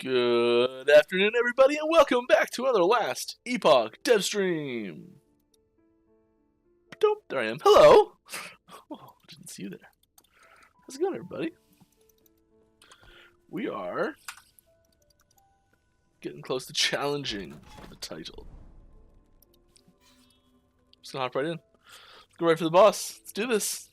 Good afternoon, everybody, and welcome back to another Last Epoch dev stream. There I am. Hello. Oh, didn't see you there. How's it going, everybody? We are getting close to challenging the title. Just gonna hop right in. Let's go right for the boss. Let's do this.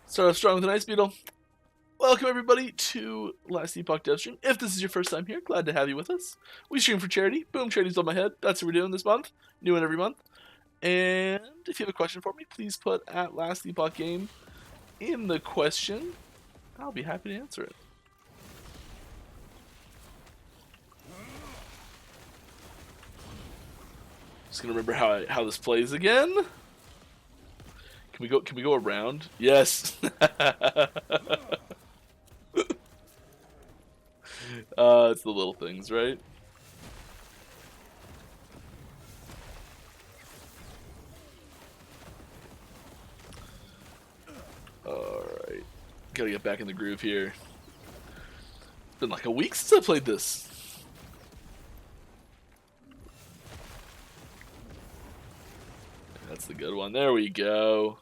Start off strong with an ice beetle. Welcome everybody to Last Epoch dev stream. If this is your first time here, glad to have you with us. We stream for charity. Boom, charity's on my head. That's what we're doing this month. New one every month. And if you have a question for me, please put at Last Epoch Game in the question. I'll be happy to answer it. Just gonna remember how this plays again. Can we go around? Yes. It's the little things, right? Alright. Gotta get back in the groove here. It's been like a week since I played this. That's the good one. There we go.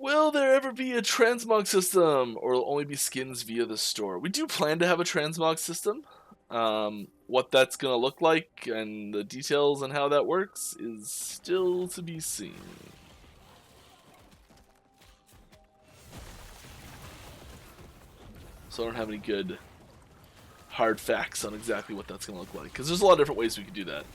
Will there ever be a transmog system, or will only be skins via the store? We do plan to have a transmog system. What that's going to look like and the details on how that works is still to be seen. So I don't have any good hard facts on exactly what that's going to look like, because there's a lot of different ways we could do that.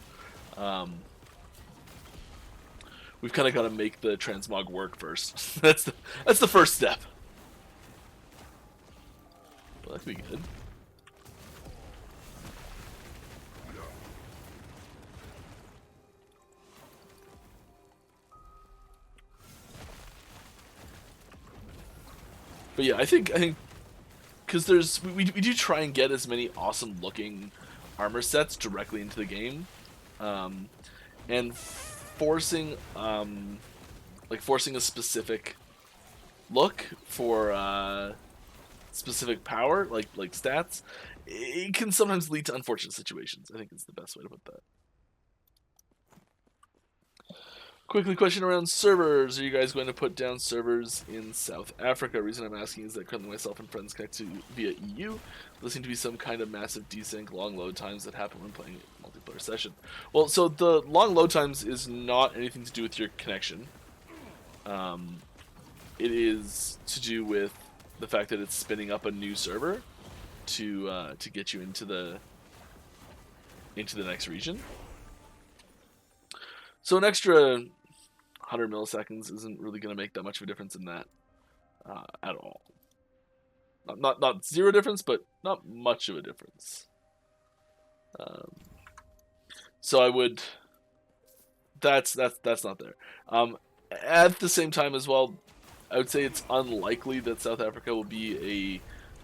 We've kind of got to make the transmog work first. That's the first step. But that could be good. But yeah, I think because we do try and get as many awesome looking armor sets directly into the game, and forcing a specific look for specific power, like stats, it can sometimes lead to unfortunate situations. I think is the best way to put that. Quickly, question around servers. Are you guys going to put down servers in South Africa? The reason I'm asking is that currently myself and friends connect to via EU. There seem to be some kind of massive desync, long load times that happen when playing a multiplayer session. Well, so the long load times is not anything to do with your connection. It is to do with the fact that it's spinning up a new server to get you into the next region. So an extra 100 milliseconds isn't really going to make that much of a difference in that at all. Not zero difference, but not much of a difference. So I would. That's not there. At the same time as well, I would say it's unlikely that South Africa will be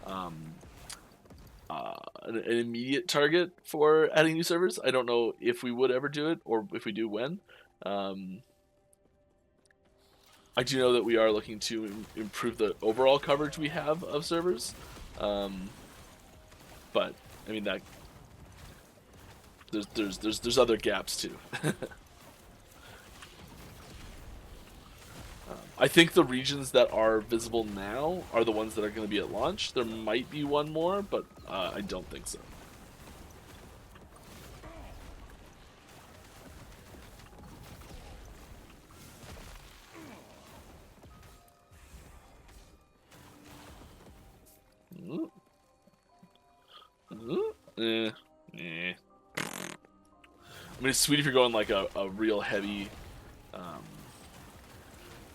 an immediate target for adding new servers. I don't know if we would ever do it, or if we do, when. I do know that we are looking to improve the overall coverage we have of servers, but I mean that there's other gaps too. I think the regions that are visible now are the ones that are going to be at launch. There might be one more, but I don't think so. I mean, it's sweet if you're going like a real heavy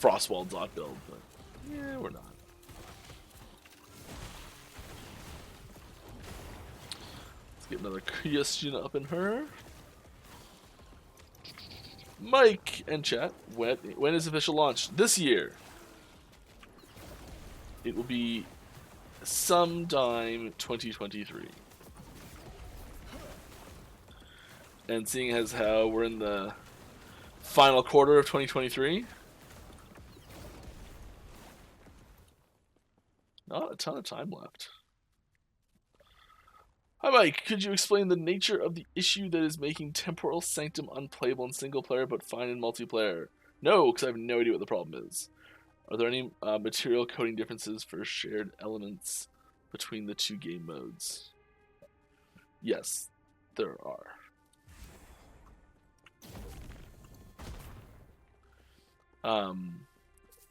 Frostwall dot build, but yeah, we're not. Let's get another question up in her. Mike and chat, when is official launch? This year. It will be sometime 2023. And seeing as how we're in the final quarter of 2023, not a ton of time left. Hi Mike, could you explain the nature of the issue that is making Temporal Sanctum unplayable in single player but fine in multiplayer? No, because I have no idea what the problem is. Are there any material coding differences for shared elements between the two game modes? Yes, there are.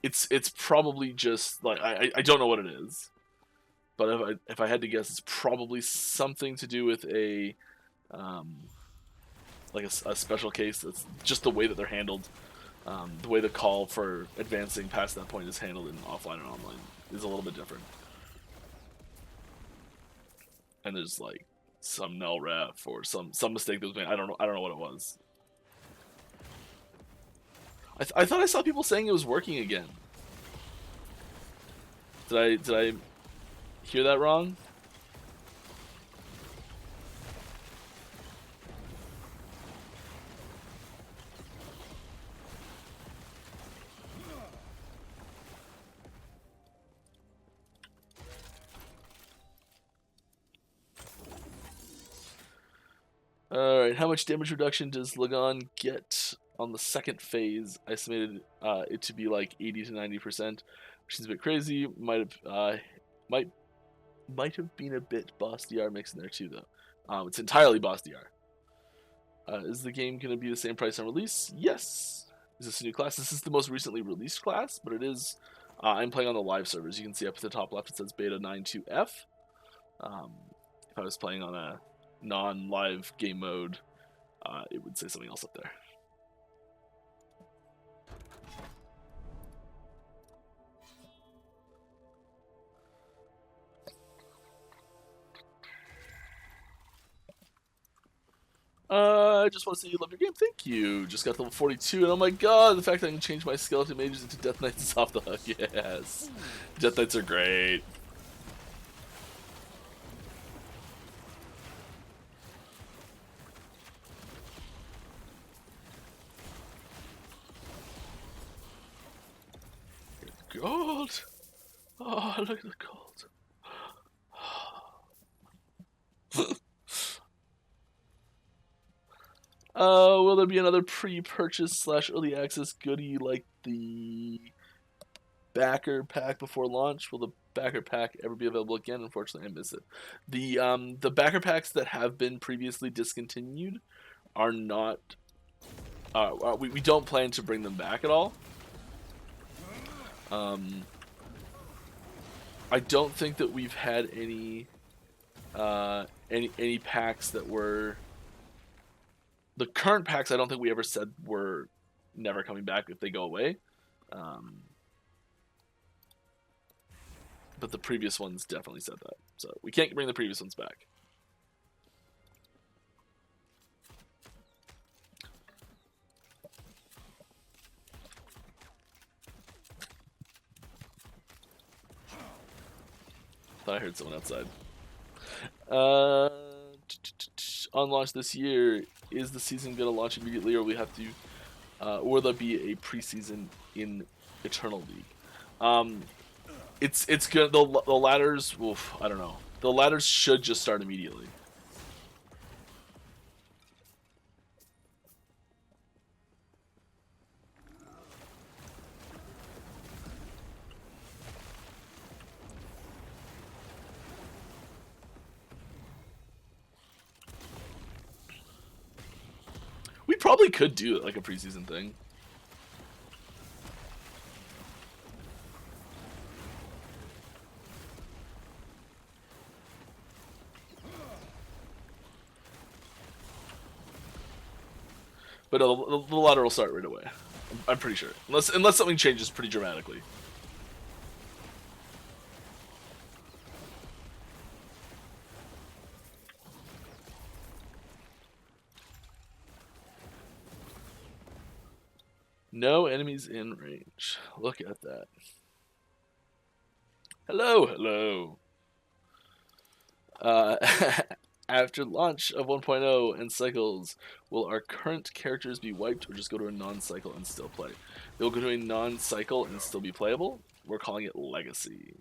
It's probably just like I don't know what it is, but if I had to guess, it's probably something to do with a like a special case. It's just the way that they're handled. The way the call for advancing past that point is handled in offline and online is a little bit different. And there's like some null ref or some mistake that was made. I don't know what it was. I thought I saw people saying it was working again. Did I hear that wrong? Alright, how much damage reduction does Lagon get on the second phase? I estimated it to be like 80 to 90%, which is a bit crazy. Might have been a bit boss DR mix in there too, though. It's entirely boss DR. Is the game going to be the same price on release? Yes. Is this a new class? This is the most recently released class, but it is. I'm playing on the live servers. You can see up at the top left it says Beta 92F. If I was playing on a non-live game mode, it would say something else up there. I just want to say you love your game. Thank you. Just got to level 42, and oh my god, the fact that I can change my skeleton mages into Death Knights is off the hook. Yes. Death Knights are great. Gold. Oh, look at the gold. Will there be another pre-purchase / early access goodie like the backer pack before launch? Will the backer pack ever be available again? Unfortunately, I miss it. The backer packs that have been previously discontinued are not. We don't plan to bring them back at all. I don't think that we've had any packs that were. The current packs, I don't think we ever said were never coming back if they go away. But the previous ones definitely said that. So we can't bring the previous ones back. Thought I heard someone outside. On launch this year, is the season going to launch immediately, or we have to, or there'll be a preseason in Eternal League? It's good. The ladders. Oof, I don't know. The ladders should just start immediately. We probably could do it like a preseason thing. But the ladder will start right away. I'm pretty sure, unless something changes pretty dramatically. No enemies in range. Look at that. Hello, hello. After launch of 1.0 and cycles, will our current characters be wiped or just go to a non-cycle and still play? They'll go to a non-cycle and still be playable. We're calling it Legacy.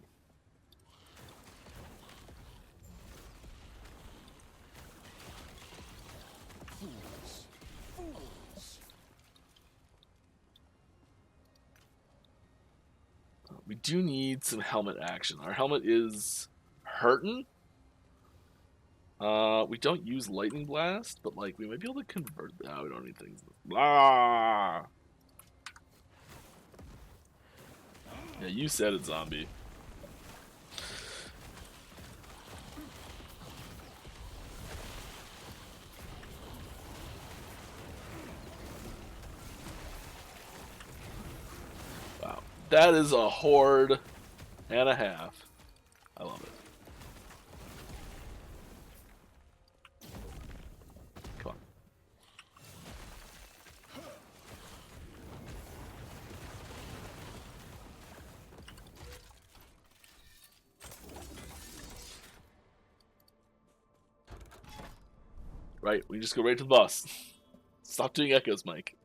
We do need some helmet action. Our helmet is hurting. We don't use Lightning Blast, but like we might be able to convert. No, we don't need things. Blah. Yeah, you said it, zombie. Wow, that is a horde and a half. I love it. Come on. Right, we just go right to the boss. Stop doing echoes, Mike.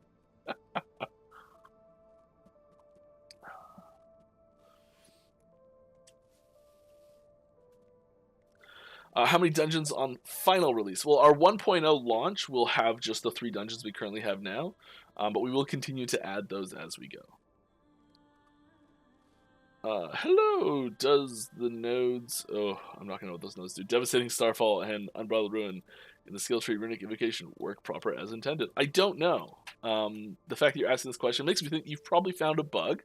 How many dungeons on final release? Well, our 1.0 launch will have just the 3 dungeons we currently have now, but we will continue to add those as we go. Hello, does the nodes... Oh, I'm not going to know what those nodes do. Devastating Starfall and Unbridled Ruin in the skill tree Runic Invocation work proper as intended? I don't know. The fact that you're asking this question makes me think you've probably found a bug.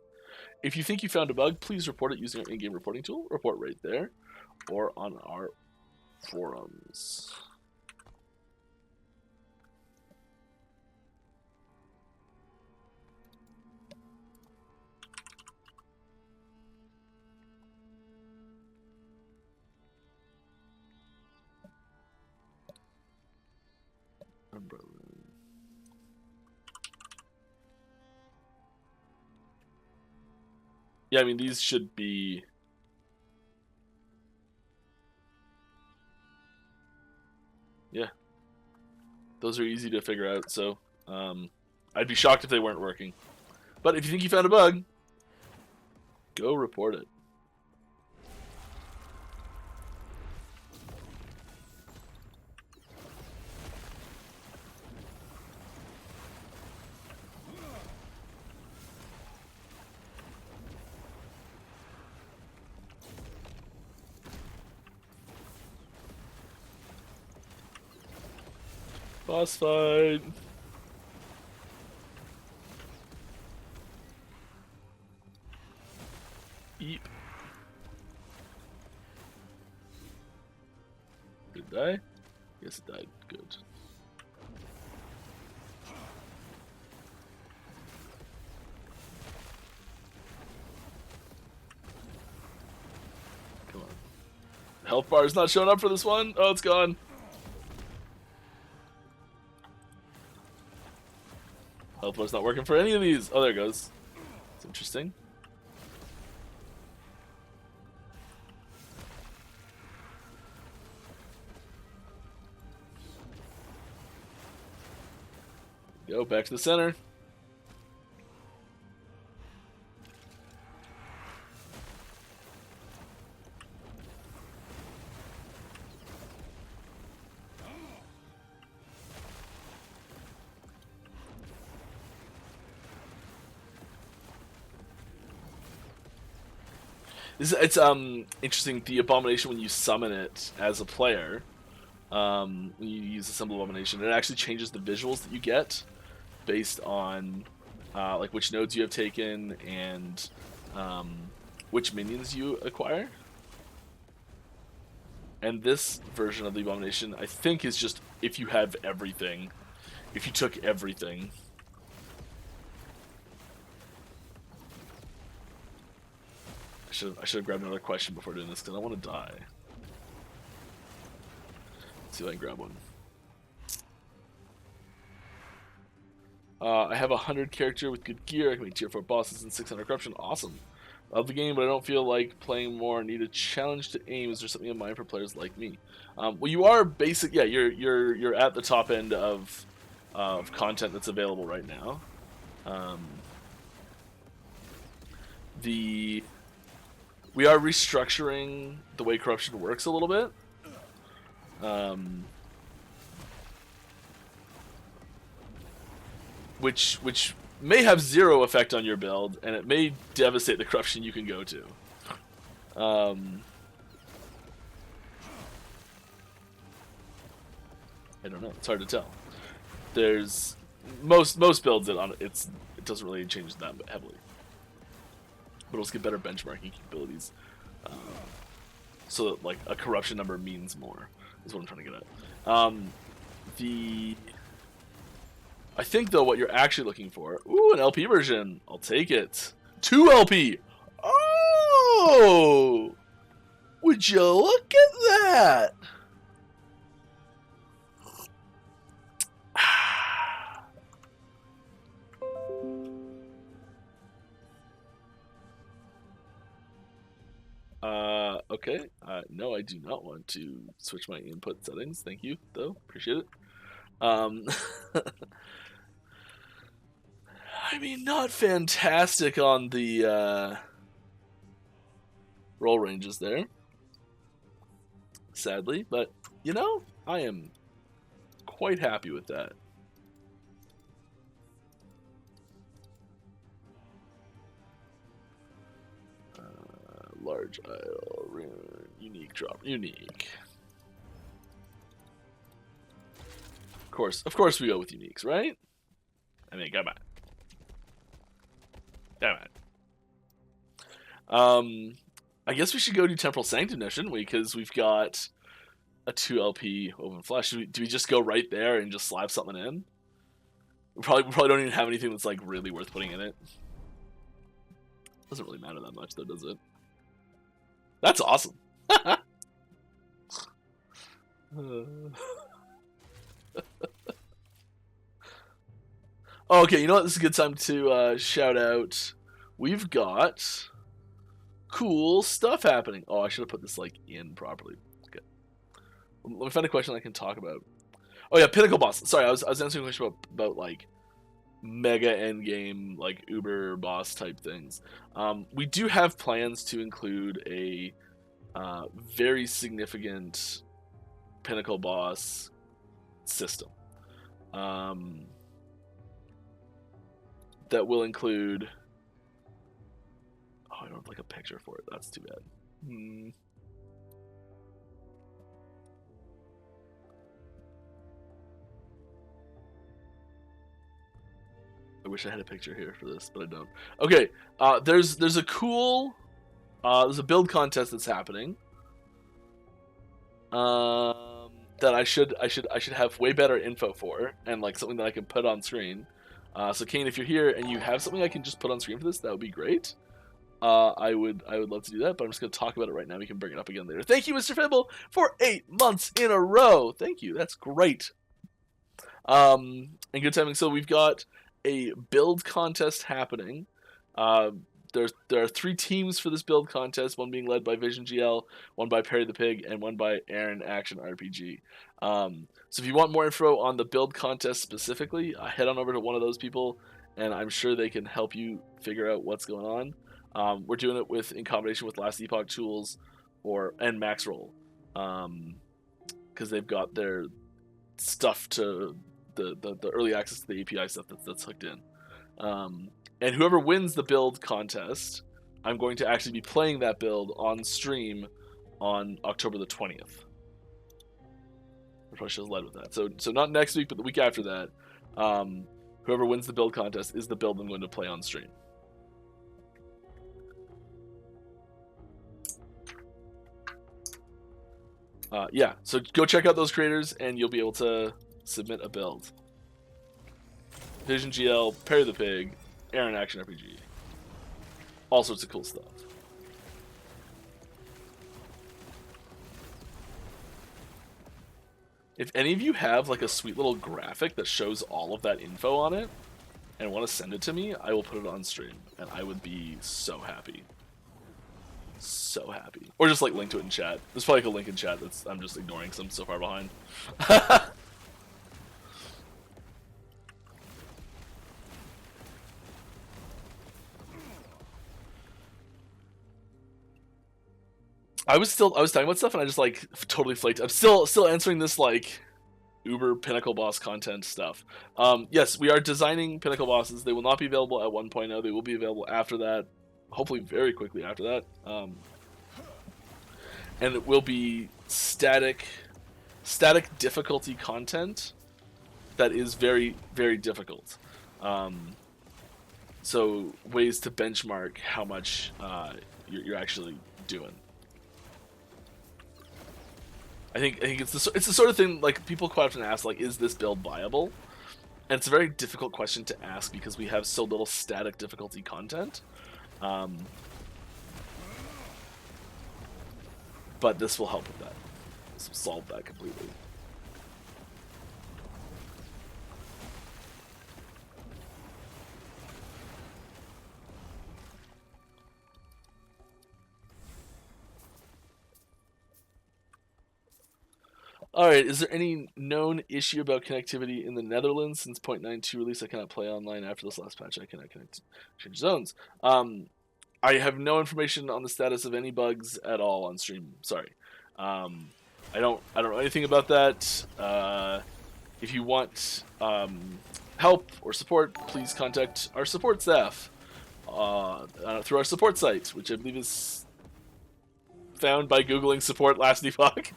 If you think you found a bug, please report it using our in-game reporting tool. Report right there, or on our forums. Umbrella. Yeah, I mean, these should be... Yeah. Those are easy to figure out, so I'd be shocked if they weren't working. But if you think you found a bug, go report it. Boss fight. Eep. Did it die? Yes, it died. Good. Come on. The health bar is not showing up for this one. Oh, it's gone. Health bar's not working for any of these. Oh, there it goes. It's interesting. Go back to the center. It's interesting. The abomination, when you summon it as a player, when you use the symbol abomination, it actually changes the visuals that you get based on like which nodes you have taken and which minions you acquire. And this version of the abomination, I think, is just if you have everything, if you took everything. I should have grabbed another question before doing this because I don't want to die. Let's see if I can grab one. I have 100 character with good gear. I can make tier 4 bosses and 600 corruption. Awesome. of the game, but I don't feel like playing more. Need a challenge to aim. Is there something in mind for players like me? Well, you are basic. Yeah, you're at the top end of content that's available right now. We are restructuring the way corruption works a little bit. Which may have zero effect on your build, and it may devastate the corruption you can go to. I don't know. It's hard to tell. There's most builds it doesn't really change that heavily, but it'll get better benchmarking capabilities, so that like a corruption number means more. Is what I'm trying to get at. I think though what you're actually looking for, ooh, an LP version. I'll take it. 2 LP. Oh, would you look at that? Okay. No, I do not want to switch my input settings. Thank you, though. Appreciate it. I mean, not fantastic on the roll ranges there, sadly, but you know, I am quite happy with that. Large Isle, rune, unique drop, unique. Of course we go with uniques, right? I mean, come on. I guess we should go do Temporal Sanctum now, shouldn't we? Because we've got a 2 LP Woven Flesh. Do we just go right there and just slap something in? We probably don't even have anything that's like really worth putting in it. Doesn't really matter that much though, does it? That's awesome. Okay, you know what? This is a good time to shout out. We've got cool stuff happening. Oh, I should have put this like in properly. Okay. Let me find a question I can talk about. Oh yeah, Pinnacle Boss. Sorry, I was answering a question about like mega endgame, like Uber boss type things. We do have plans to include a very significant Pinnacle Boss system. That will include. Oh, I don't have like a picture for it. That's too bad. I wish I had a picture here for this, but I don't. Okay, there's a cool there's a build contest that's happening. That I should have way better info for, and like something that I can put on screen. So Kane, if you're here and you have something I can just put on screen for this, that would be great. I would love to do that, but I'm just going to talk about it right now. We can bring it up again later. Thank you, Mr. Fibble, for 8 months in a row. Thank you. That's great. And good timing. So we've got a build contest happening. There are 3 teams for this build contest, one being led by Vision GL, one by Perry the Pig, and one by Aaron Action RPG. So if you want more info on the build contest specifically, head on over to one of those people, and I'm sure they can help you figure out what's going on. We're doing it in combination with Last Epoch tools and Maxroll, because they've got their stuff to the early access to the API stuff that's hooked in. And whoever wins the build contest, I'm going to actually be playing that build on stream on October the 20th. I probably should have led with that. So not next week, but the week after that. Whoever wins the build contest is the build I'm going to play on stream. Yeah, so go check out those creators, and you'll be able to submit a build. Vision GL, Perry the Pig, Aaron Action RPG. All sorts of cool stuff. If any of you have like a sweet little graphic that shows all of that info on it and want to send it to me, I will put it on stream, and I would be so happy. so happy. Or just like link to it in chat. There's probably like a link in chat that's I'm just ignoring because I'm so far behind. I was talking about stuff and I just like totally flaked. I'm still answering this like Uber Pinnacle Boss content stuff. Yes, we are designing Pinnacle Bosses. They will not be available at 1.0. They will be available after that, hopefully very quickly after that. And it will be static difficulty content that is very, very difficult. So ways to benchmark how much you're actually doing. I think it's the sort of thing like people quite often ask, like, is this build viable? And it's a very difficult question to ask because we have so little static difficulty content. But this will help with that. This will solve that completely. Alright, is there any known issue about connectivity in the Netherlands? Since 0.92 release, I cannot play online. After this last patch, I cannot connect to change zones. I have no information on the status of any bugs at all on stream. Sorry. I don't know anything about that. If you want help or support, please contact our support staff through our support site, which I believe is found by Googling support Last Epoch.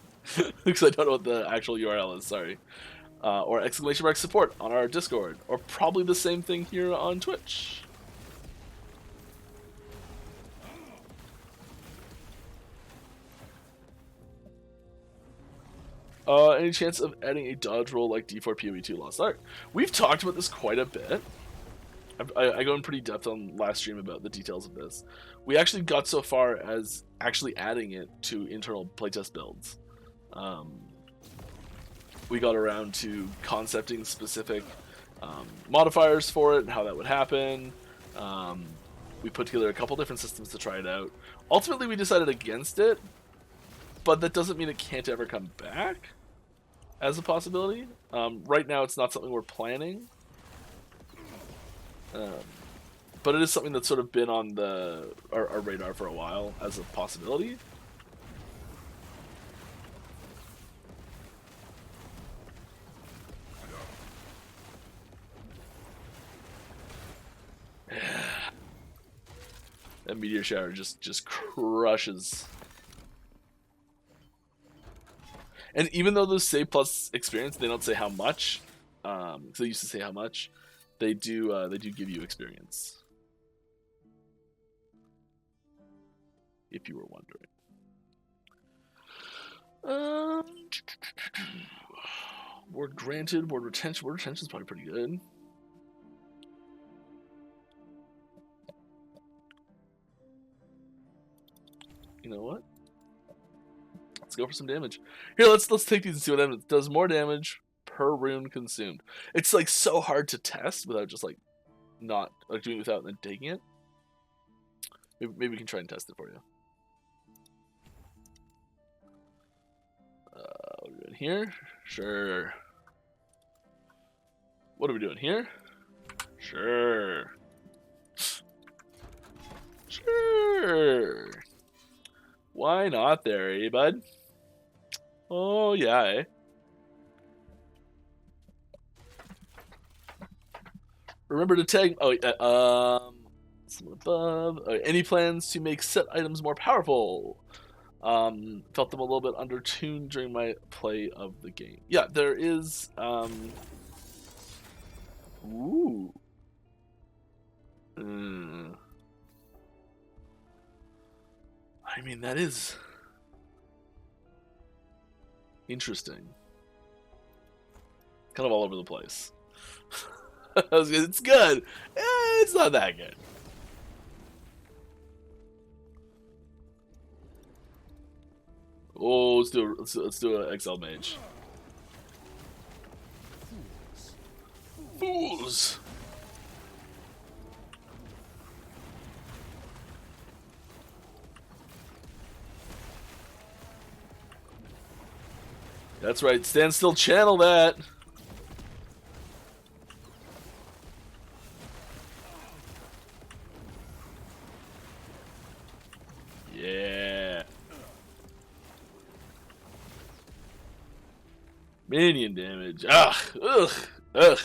Because I don't know what the actual URL is, sorry. Or !support on our Discord. Or probably the same thing here on Twitch. Any chance of adding a dodge roll like D4 PoE2 Lost Ark? We've talked about this quite a bit. I go in pretty depth on last stream about the details of this. We actually got so far as actually adding it to internal playtest builds. We got around to concepting specific modifiers for it and how that would happen. We put together a couple different systems to try it out. Ultimately, we decided against it, but that doesn't mean it can't ever come back as a possibility. Right now, it's not something we're planning, but it is something that's sort of been on our radar for a while as a possibility. That meteor shower just crushes. And even though those save plus experience, they don't say how much. Because they used to say how much. They do give you experience. If you were wondering. Ward granted, ward retention. Ward retention is probably pretty good. You know what? Let's go for some damage. Here, let's take these and see what happens. It does more damage per rune consumed. It's like so hard to test without just like not like doing it without and then taking it. Maybe we can try and test it for you. What are we doing here? Sure. What are we doing here? Sure. Sure. Why not there, eh, bud? Oh, yeah, eh? Remember to tag... Oh, someone above. Any plans to make set items more powerful? Felt them a little bit undertuned during my play of the game. Yeah, there is... Ooh. I mean, that is interesting. Kind of all over the place. It's good. It's not that good. Oh, let's do an XL mage. Fools. That's right. Stand still. Channel that. Yeah. Minion damage. Ugh. Ugh. Ugh.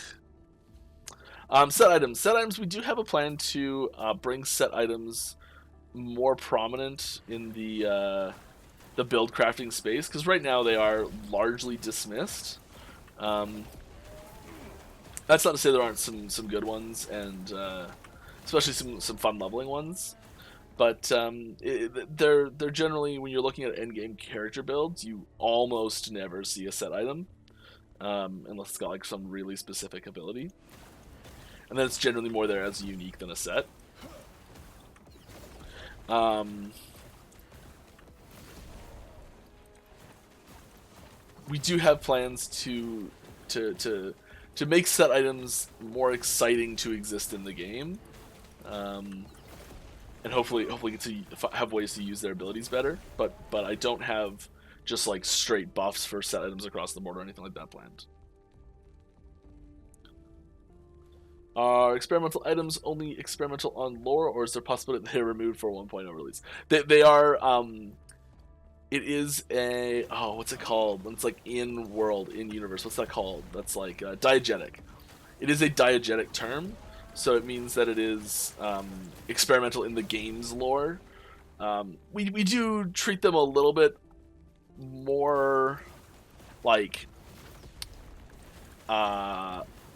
Set items. Set items. We do have a plan to bring set items more prominent in the build crafting space, because right now they are largely dismissed. That's not to say there aren't some good ones, and especially some fun leveling ones. But they're generally, when you're looking at end game character builds, you almost never see a set item, unless it's got like some really specific ability, and then it's generally more there as unique than a set. We do have plans to make set items more exciting to exist in the game, and hopefully get to have ways to use their abilities better. But I don't have just like straight buffs for set items across the board or anything like that planned. Are experimental items only experimental on lore, or is there a possibility they're removed for 1.0 release? They are. It is a what's it called? When it's like in world, in universe. What's that called? That's like diegetic. It is a diegetic term, so it means that it is experimental in the game's lore. We do treat them a little bit more like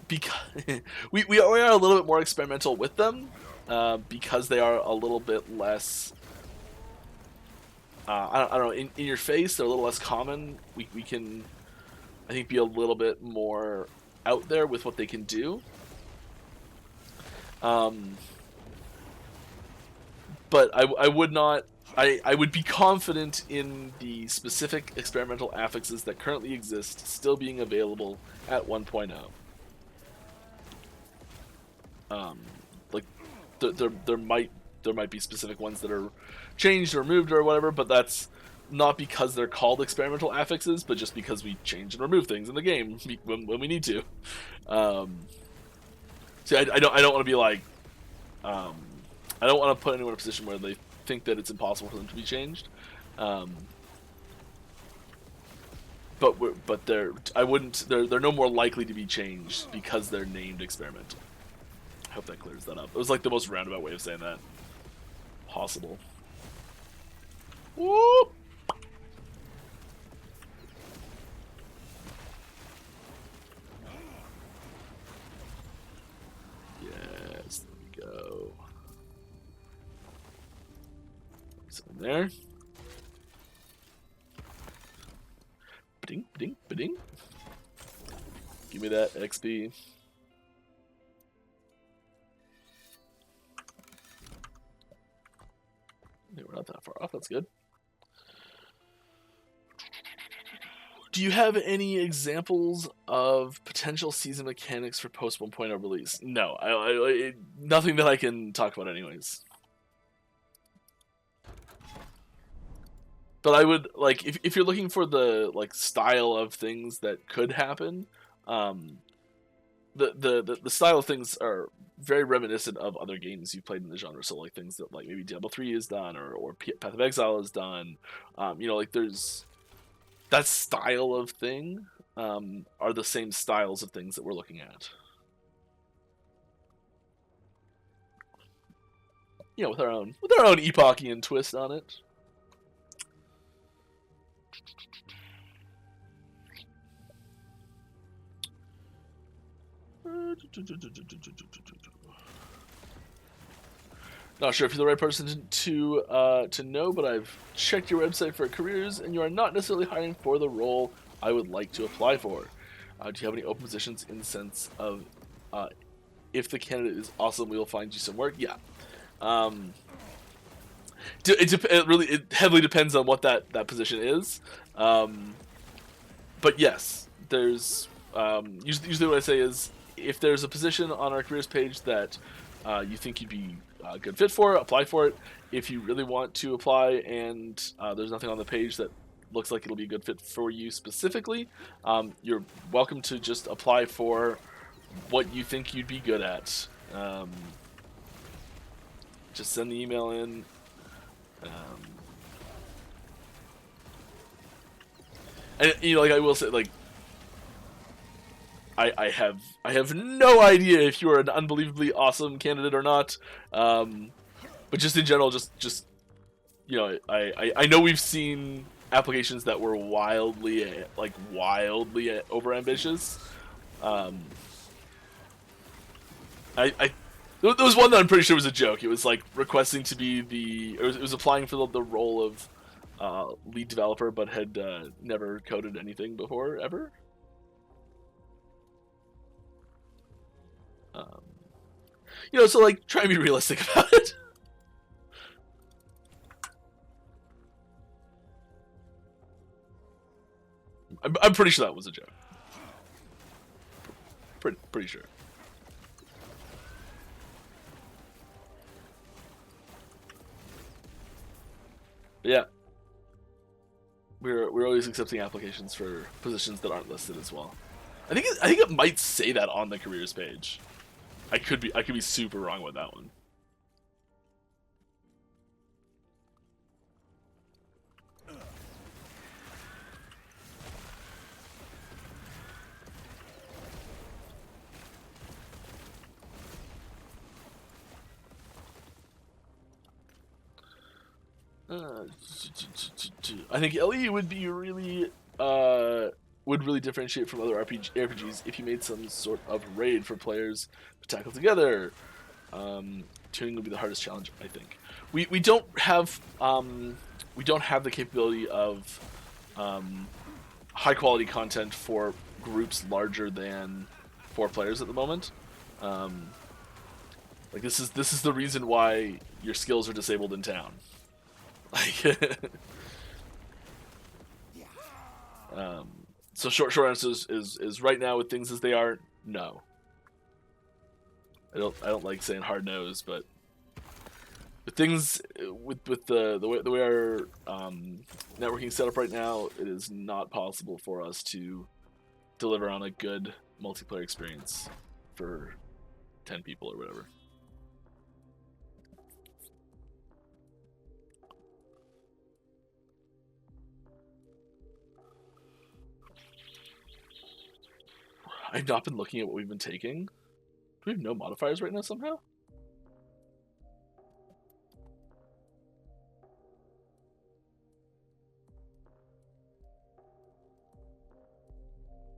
because we are a little bit more experimental with them, because they are a little bit less. I don't know, in your face. They're a little less common. We can, I think, be a little bit more out there with what they can do. But I would not. I would be confident in the specific experimental affixes that currently exist still being available at 1.0. Like there might be specific ones that are changed or removed or whatever, but that's not because they're called experimental affixes, but just because we change and remove things in the game when we need to. See, I don't want to be like, I don't want to put anyone in a position where they think that it's impossible for them to be changed. But they're no more likely to be changed because they're named experimental. I hope that clears that up. It was like the most roundabout way of saying that possible. Woo! Yes, there we go. Something there. Ba-ding, ba-ding, ba-ding. Give me that XP. We're not that far off. That's good. Do you have any examples of potential season mechanics for post 1.0 release? No, nothing that I can talk about, anyways. But I would like, if you're looking for the like style of things that could happen, the style of things are very reminiscent of other games you've played in the genre. So like things that like maybe Diablo 3 has done, or Path of Exile has done. Like there's that style of thing, are the same styles of things that we're looking at. With our own Epochian twist on it. Not sure if you're the right person to know, but I've checked your website for careers, and you are not necessarily hiring for the role I would like to apply for. Do you have any open positions in the sense of if the candidate is awesome, we will find you some work? Yeah. It heavily depends on what that position is. But yes, there's usually what I say is, if there's a position on our careers page that you think you'd be a good fit for, apply for it. If you really want to apply and there's nothing on the page that looks like it'll be a good fit for you specifically, you're welcome to just apply for what you think you'd be good at. Just send the email in. And you know, like I will say, like I have no idea if you are an unbelievably awesome candidate or not. But just in general, just you know, I know we've seen applications that were wildly overambitious. There was one that I'm pretty sure was a joke. It was like requesting to be it was applying for the role of lead developer, but had never coded anything before ever. You know, so like try and be realistic about it. I'm pretty sure that was a joke. Pretty sure. But yeah, we're always accepting applications for positions that aren't listed as well. I think it might say that on the careers page. I could be super wrong with that one. I think LE would be really would really differentiate from other RPGs if you made some sort of raid for players to tackle together. Tuning would be the hardest challenge, I think. We don't have the capability of high quality content for groups larger than 4 players at the moment. Like this is the reason why your skills are disabled in town. Like, so short answer is right now with things as they are, no. I don't like saying hard no's, but with things with the way our networking setup right now, it is not possible for us to deliver on a good multiplayer experience for 10 people or whatever. I've not been looking at what we've been taking. Do we have no modifiers right now somehow?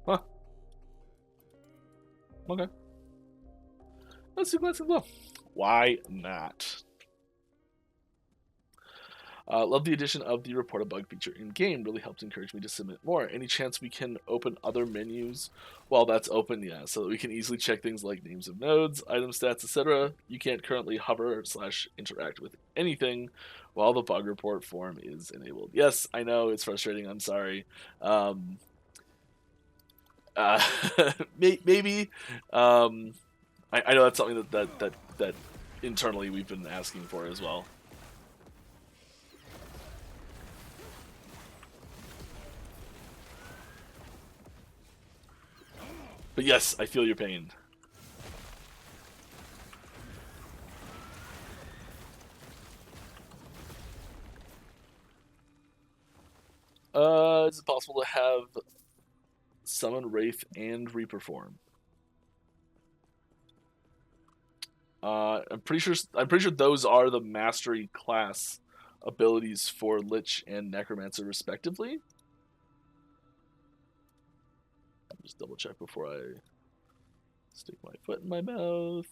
Huh. Okay. Let's do Glancing. Why not? Love the addition of the report a bug feature in game. Really helped encourage me to submit more. Any chance we can open other menus while that's open? Yeah, so that we can easily check things like names of nodes, item stats, etc. You can't currently hover / interact with anything while the bug report form is enabled. Yes, I know it's frustrating. I'm sorry. Maybe. I know that's something that internally we've been asking for as well. But yes, I feel your pain. Is it possible to have summon Wraith and Reperform? I'm pretty sure those are the mastery class abilities for Lich and Necromancer respectively. Just double check before I stick my foot in my mouth.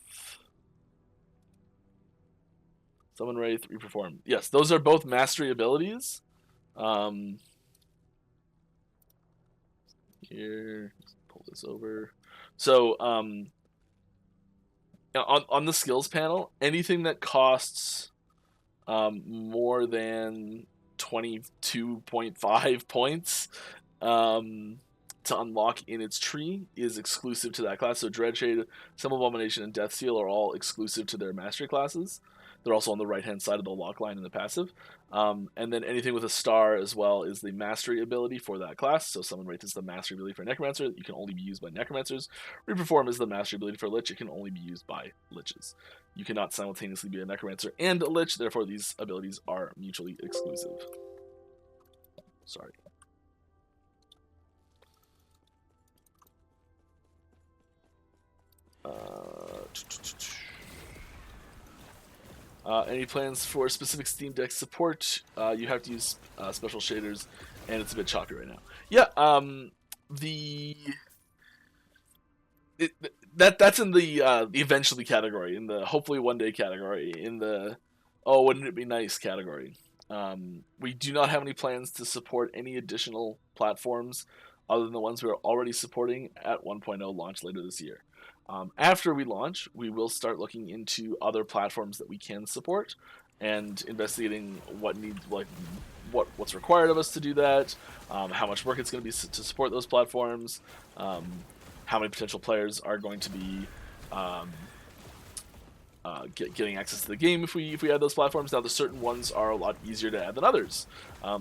Summon Wraith, Reperform. Yes, those are both mastery abilities. Here, pull this over. So, on the skills panel, anything that costs more than 22.5 points to unlock in its tree is exclusive to that class. So Dreadshade, Symbol Abomination, and Deathseal are all exclusive to their mastery classes. They're also on the right-hand side of the lock line in the passive. And then anything with a star as well is the mastery ability for that class. So Summon Wraith is the mastery ability for Necromancer. You can only be used by Necromancers. Reperform is the mastery ability for Lich. It can only be used by Liches. You cannot simultaneously be a Necromancer and a Lich. Therefore, these abilities are mutually exclusive. Sorry. Any plans for specific Steam Deck support? You have to use special shaders, and it's a bit choppy right now. Yeah, that's in the eventually category, in the hopefully one day category, in the oh wouldn't it be nice category. We do not have any plans to support any additional platforms other than the ones we are already supporting at 1.0 launch later this year. After we launch, we will start looking into other platforms that we can support and investigating what needs, like what's required of us to do that, how much work it's going to be to support those platforms, how many potential players are going to be getting access to the game if we add those platforms. Now, the certain ones are a lot easier to add than others.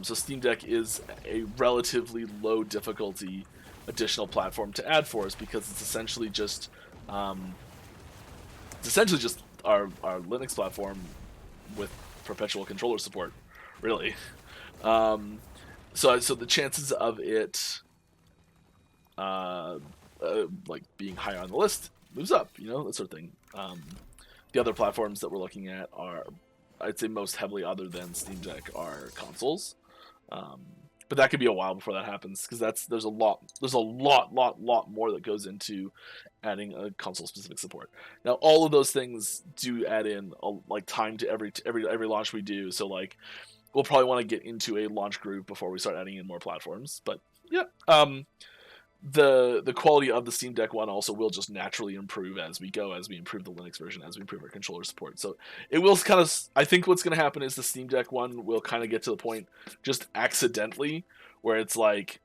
So Steam Deck is a relatively low difficulty additional platform to add for us because it's essentially just our Linux platform with perpetual controller support, really. So the chances of it like being higher on the list moves up, that sort of thing. The other platforms that we're looking at are, I'd say most heavily other than Steam Deck, are consoles. But that could be a while before that happens because there's a lot more that goes into adding a console specific support. Now, all of those things do add in time to every launch we do. So we'll probably want to get into a launch group before we start adding in more platforms. But yeah, the quality of the Steam Deck one also will just naturally improve as we go, as we improve the Linux version, as we improve our controller support. So it will kind of, I think what's going to happen is the Steam Deck one will kind of get to the point just accidentally where it's like,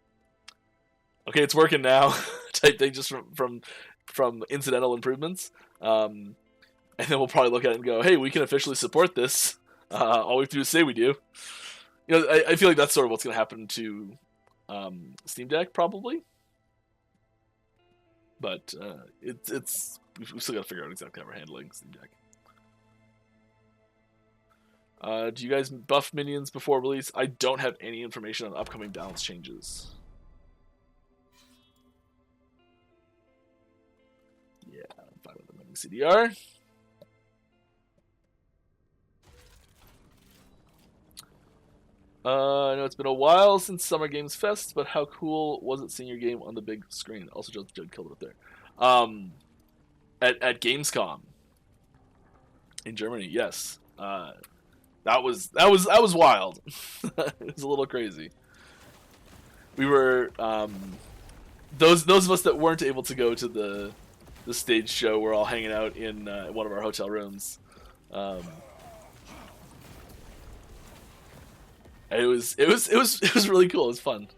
okay, it's working now type thing, just from incidental improvements. And then we'll probably look at it and go, hey, we can officially support this. All we have to do is say we do. I feel like that's sort of what's going to happen to Steam Deck probably. But it's we've still got to figure out exactly how we're handling Steam Deck. Do you guys buff minions before release? I don't have any information on upcoming balance changes. Yeah, I'm fine with the mini CDR. I know it's been a while since Summer Games Fest, but how cool was it seeing your game on the big screen? Also, Judd killed it up there. At Gamescom in Germany, yes. That was wild. It was a little crazy. We were those of us that weren't able to go to the stage show were all hanging out in one of our hotel rooms. It was really cool. It was fun.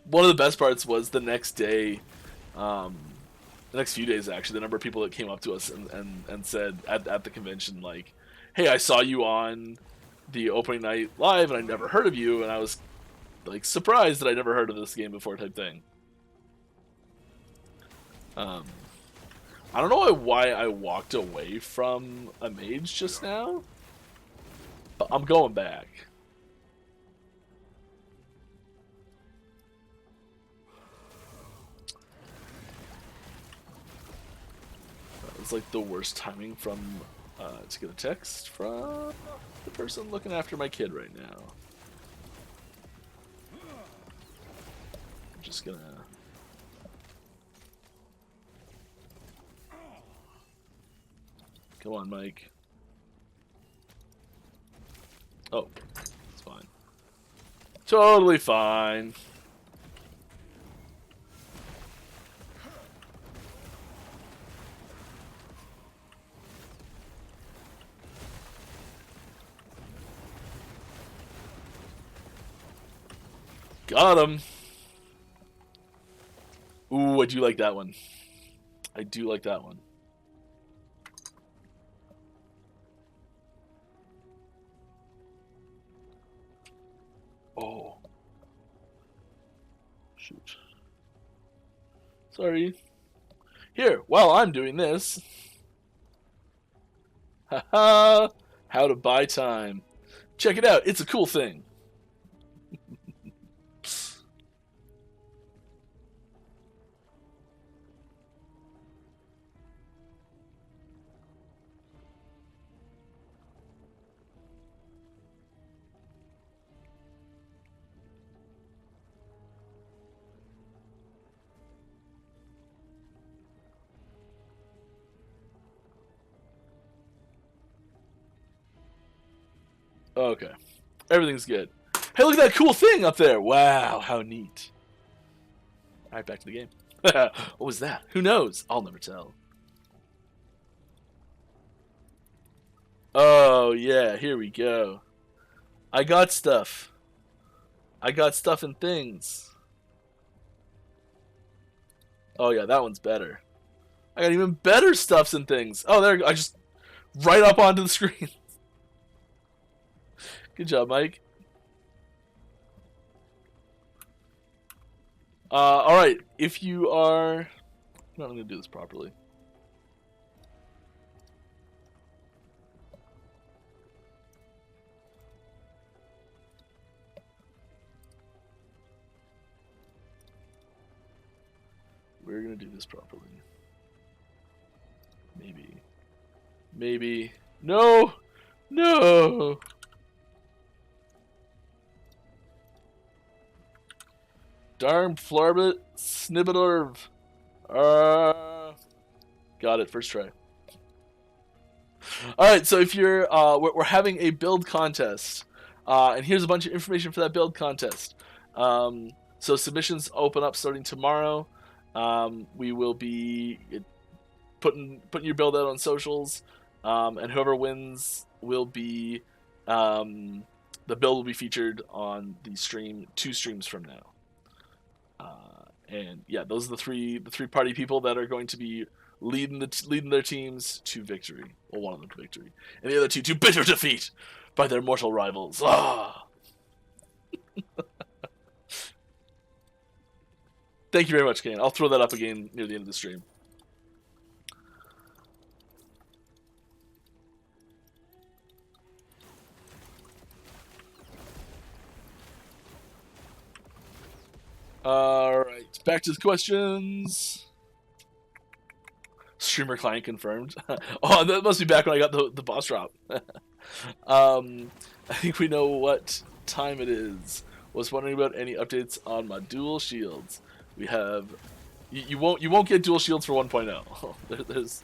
One of the best parts was the next day, the next few days actually, the number of people that came up to us and said at the convention, like, hey, I saw you on the opening night live and I never heard of you, and I was like surprised that I never heard of this game before type thing. I don't know why I walked away from a mage just now, but I'm going back. It's like the worst timing from to get a text from the person looking after my kid right now. I'm just gonna. Come on, Mike. Oh, it's fine. Totally fine. Got him. Ooh, I do like that one. I do like that one. Oh. Shoot. Sorry. Here, while I'm doing this. Haha. How to buy time. Check it out. It's a cool thing. Okay. Everything's good. Hey, look at that cool thing up there. Wow, how neat. Alright, back to the game. What was that? Who knows? I'll never tell. Oh, yeah, here we go. I got stuff. I got stuff and things. Oh, yeah, that one's better. I got even better stuffs and things. Oh, there I just right up onto the screen. Good job, Mike. Alright, if you are... No, I'm going to do this properly. We're going to do this properly. Maybe. Maybe. No! No! Darn flarbit snibbedorv. Got it, first try. Alright, so if you're, we're having a build contest. And here's a bunch of information for that build contest. So submissions open up starting tomorrow. We will be putting your build out on socials. And whoever wins will be, the build will be featured on the stream 2 streams from now. And yeah, those are the three party people that are going to be leading their teams to victory. Well, one of them to victory, and the other two to bitter defeat by their mortal rivals. Ah. Thank you very much, Kane. I'll throw that up again near the end of the stream. Alright, back to the questions. Streamer client confirmed. Oh, that must be back when I got the boss drop. I think we know what time it is. Was wondering about any updates on my dual shields. We have... You won't get dual shields for 1.0. There's...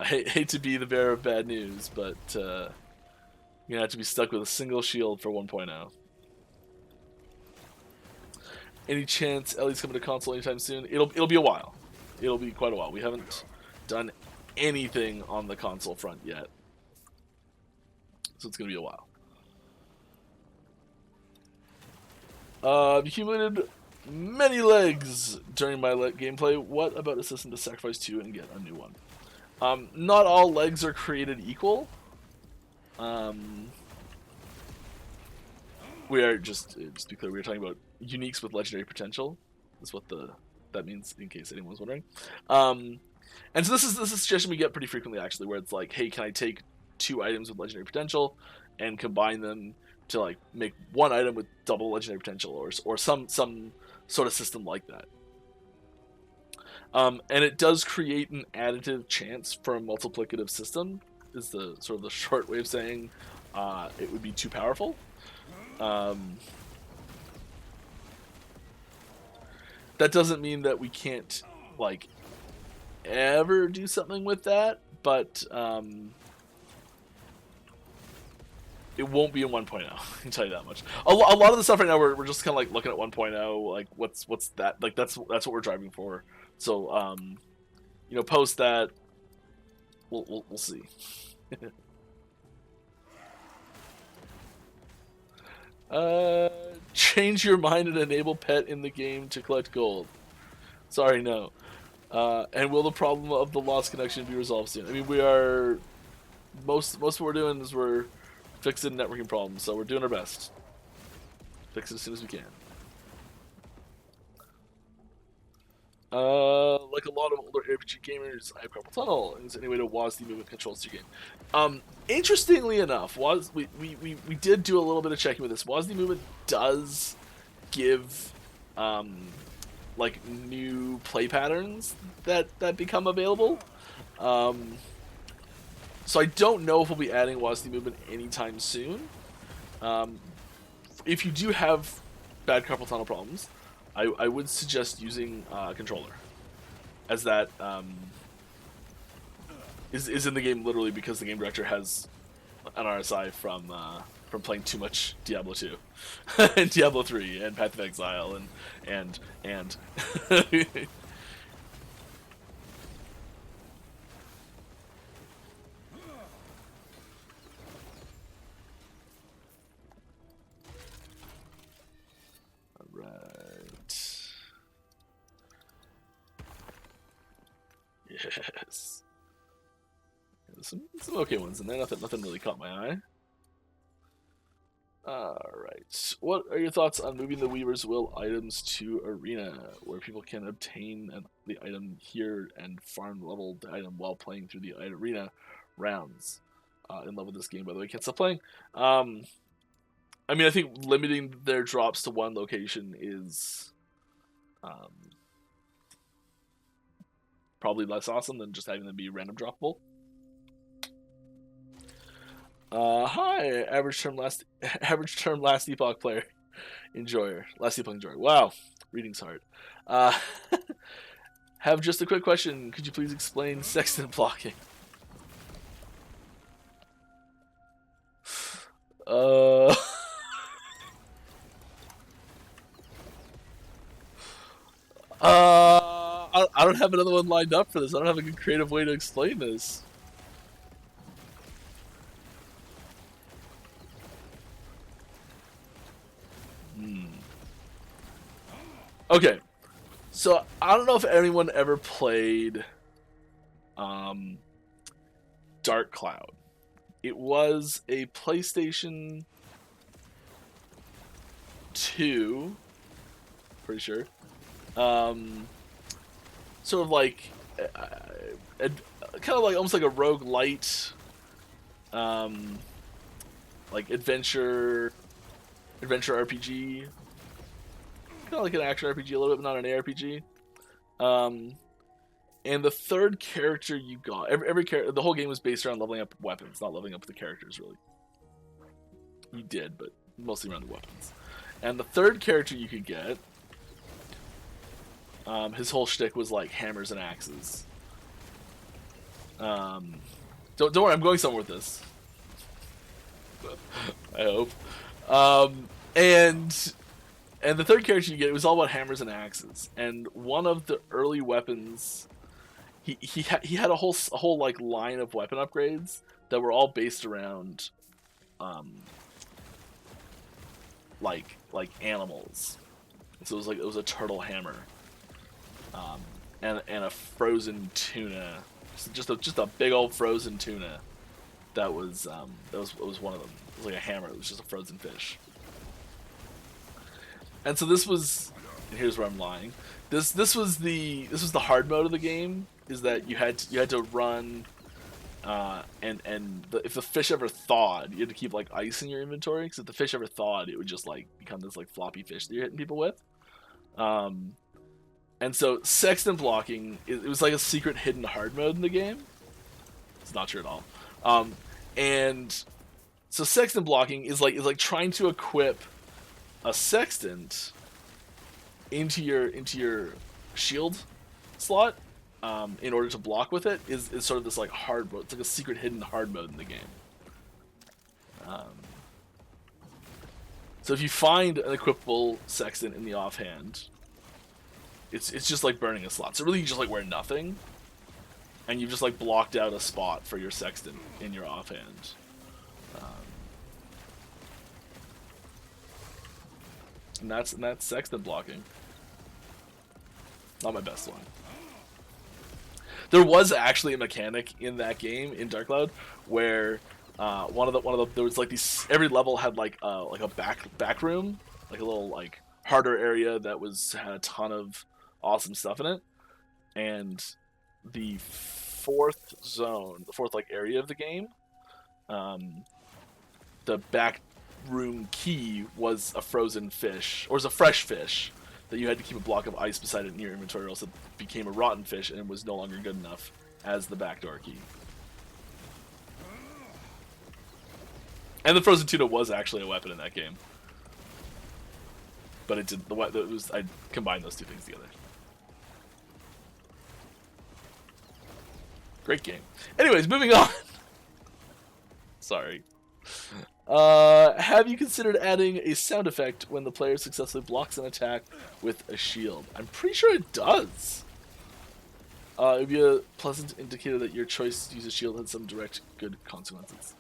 I hate to be the bearer of bad news, but you're gonna have to be stuck with a single shield for 1.0. Any chance Ellie's coming to console anytime soon? It'll be a while. It'll be quite a while. We haven't done anything on the console front yet, so it's gonna be a while. I've accumulated many legs during my gameplay. What about a system to sacrifice 2 and get a new one? Not all legs are created equal. We are just to be clear, we are talking about uniques with legendary potential. Is what that means, in case anyone was wondering. And so this is a suggestion we get pretty frequently, actually, where it's like, hey, can I take 2 items with legendary potential and combine them to like make one item with double legendary potential, or some sort of system like that. And it does create an additive chance for a multiplicative system, is the sort of the short way of saying it would be too powerful. That doesn't mean that we can't like ever do something with that, but it won't be in 1.0. I can tell you that much. A lot of the stuff right now we're just kind of like looking at 1.0, like what's that, like that's what we're driving for. So you know, post that, we'll see. Change your mind and enable pet in the game to collect gold. Sorry, no. And will the problem of the lost connection be resolved soon? I mean, we are most of what we're doing is we're fixing networking problems, so we're doing our best. Fix it as soon as we can. Like a lot of older RPG gamers, I have carpal tunnel. Is there any way to WASD movement controls to your game? Interestingly enough, we did do a little bit of checking with this. WASD movement does give like new play patterns that become available. So I don't know if we'll be adding WASD movement anytime soon. If you do have bad carpal tunnel problems, I would suggest using a controller, as that is in the game literally because the game director has an RSI from playing too much Diablo 2 and Diablo 3 and Path of Exile and yes. There's some okay ones in there. Nothing really caught my eye. Alright. What are your thoughts on moving the Weaver's Will items to Arena, where people can obtain the item here and farm level the item while playing through the arena rounds? In love with this game, by the way. Can't stop playing. I mean, I think limiting their drops to one location is probably less awesome than just having them be random droppable. Hi, average term last epoch player enjoyer. Last epoch enjoyer. Wow, reading's hard. Have just a quick question. Could you please explain sextant blocking? I don't have another one lined up for this. I don't have a good creative way to explain this. Okay, so I don't know if anyone ever played Dark Cloud. It was a PlayStation 2, pretty sure. Sort of like kind of like almost like a roguelite, like adventure RPG. Kind of like an action RPG a little bit, but not an ARPG. And the third character you got, every character, the whole game was based around leveling up weapons, not leveling up the characters really. You did, but mostly around the weapons. And the third character you could get, his whole shtick was like hammers and axes. Don't worry, I'm going somewhere with this. I hope. And the third character you get, it was all about hammers and axes. And one of the early weapons, he had a whole like line of weapon upgrades that were all based around, like animals. So it was a turtle hammer, and a frozen tuna, just a big old frozen tuna. That was one of them. It was like a hammer. It was just a frozen fish. And so this was, and here's where I'm lying. This was the hard mode of the game. Is that you had to run, if the fish ever thawed, you had to keep like ice in your inventory. Because if the fish ever thawed, it would just like become this like floppy fish that you're hitting people with. And so sextant blocking, it was like a secret hidden hard mode in the game. It's not true at all. And so sextant blocking is like trying to equip a sextant into your shield slot, in order to block with it is sort of this like hard mode. It's like a secret hidden hard mode in the game. So if you find an equipable sextant in the offhand, it's just like burning a slot. So really you just like wear nothing, and you've just like blocked out a spot for your sextant in your offhand. And that's sextant blocking. Not my best one. There was actually a mechanic in that game in Dark Cloud where one of the there was like these, every level had like a back room, like a little like harder area that had a ton of awesome stuff in it, and the fourth like area of the game, the back room key was a frozen fish, or was a fresh fish that you had to keep a block of ice beside it in your inventory, or else it became a rotten fish and was no longer good enough as the backdoor key. And the frozen tuna was actually a weapon in that game, but it did I combined those two things together. Great game. Anyways, moving on. Sorry. Have you considered adding a sound effect when the player successfully blocks an attack with a shield? I'm pretty sure it does. It would be a pleasant indicator that your choice to use a shield had some direct good consequences.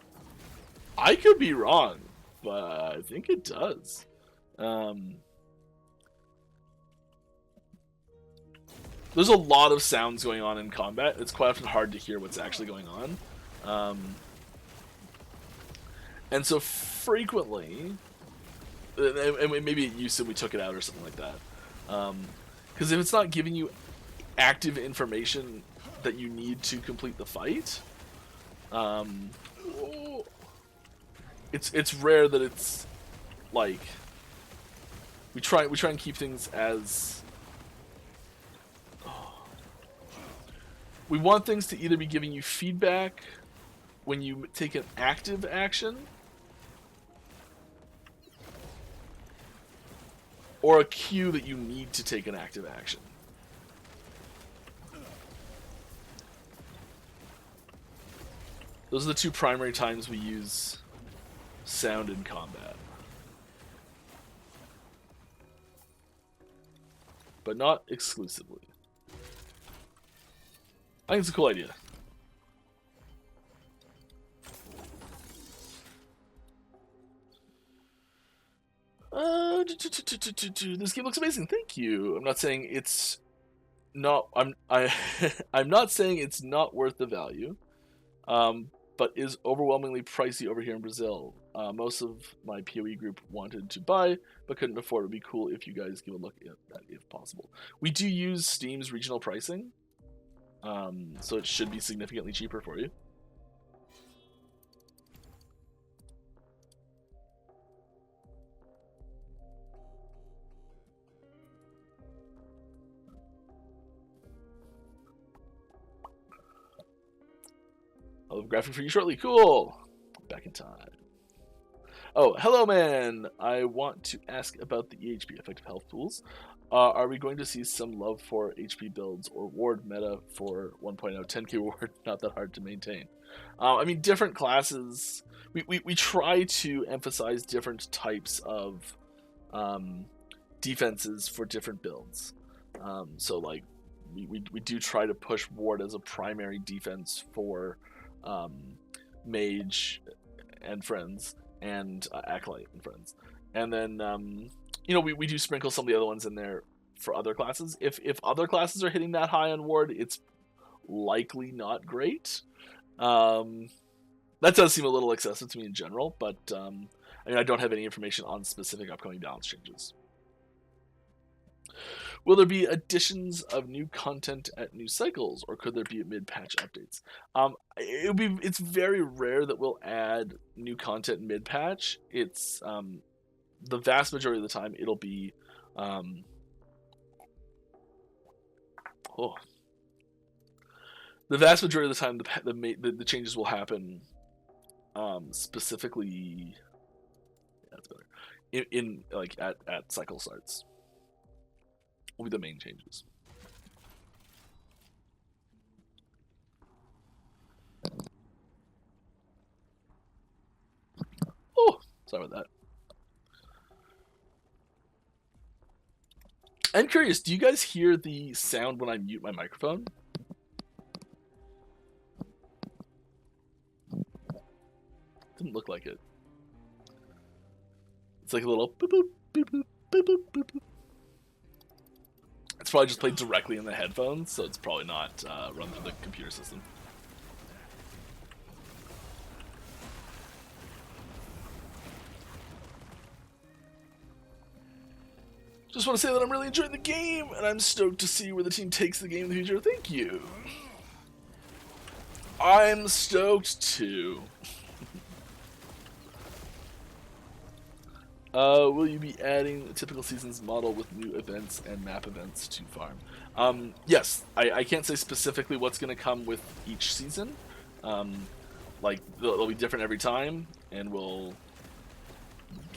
I could be wrong, but I think it does. There's a lot of sounds going on in combat. It's quite often hard to hear what's actually going on. And so frequently, and maybe it used to, we took it out or something like that. Because if it's not giving you active information that you need to complete the fight, it's rare that it's like we try and keep things as we want things to either be giving you feedback when you take an active action, or a cue that you need to take an active action. Those are the two primary times we use sound in combat. But not exclusively. I think it's a cool idea. This game looks amazing. Thank you. I'm not saying it's not. I'm not saying it's not worth the value, but is overwhelmingly pricey over here in Brazil. Most of my PoE group wanted to buy, but couldn't afford. It would be cool if you guys give a look at that if possible. We do use Steam's regional pricing, so it should be significantly cheaper for you. I'll have a graphic for you shortly. Cool. Back in time. Oh, hello, man. I want to ask about the EHP, effective health tools. Are we going to see some love for HP builds or ward meta for 1.0? 10k ward, not that hard to maintain. I mean, different classes. We try to emphasize different types of defenses for different builds. So, like, we do try to push ward as a primary defense for mage and friends, and acolyte and friends, and then we do sprinkle some of the other ones in there for other classes. If other classes are hitting that high on ward, it's likely not great. That does seem a little excessive to me in general, but I mean, I don't have any information on specific upcoming balance changes. Will there be additions of new content at new cycles, or could there be mid-patch updates? It's very rare that we'll add new content mid-patch. It's the vast majority of the time it'll be the vast majority of the time the changes will happen specifically. Yeah, that's better. In like at cycle starts. Will be the main changes. Oh, sorry about that. I'm curious, do you guys hear the sound when I mute my microphone? Didn't look like it. It's like a little boop boop boop boop boop boop boop. It's probably just played directly in the headphones, so it's probably not run through the computer system. Just want to say that I'm really enjoying the game, and I'm stoked to see where the team takes the game in the future. Thank you. I'm stoked too. Will you be adding the typical seasons model with new events and map events to farm? Yes, I can't say specifically what's going to come with each season. Like, they'll be different every time, and we'll,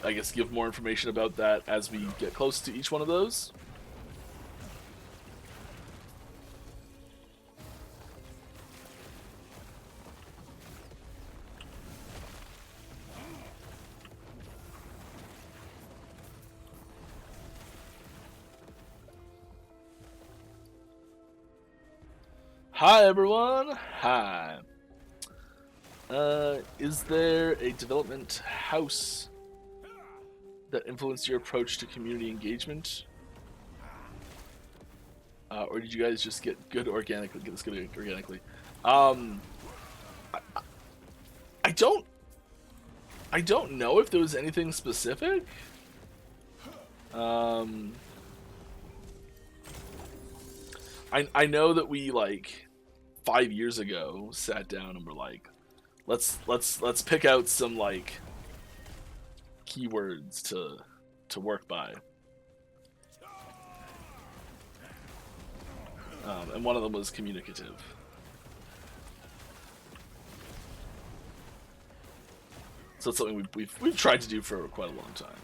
I guess, give more information about that as we get close to each one of those. Hi everyone! Hi. Is there a development house that influenced your approach to community engagement? Or did you guys just get good organically? Get this good organically? I don't know if there was anything specific. I know that we, like, 5 years ago sat down and were like, let's pick out some, like, keywords to work by. And one of them was communicative. So it's something we've tried to do for quite a long time.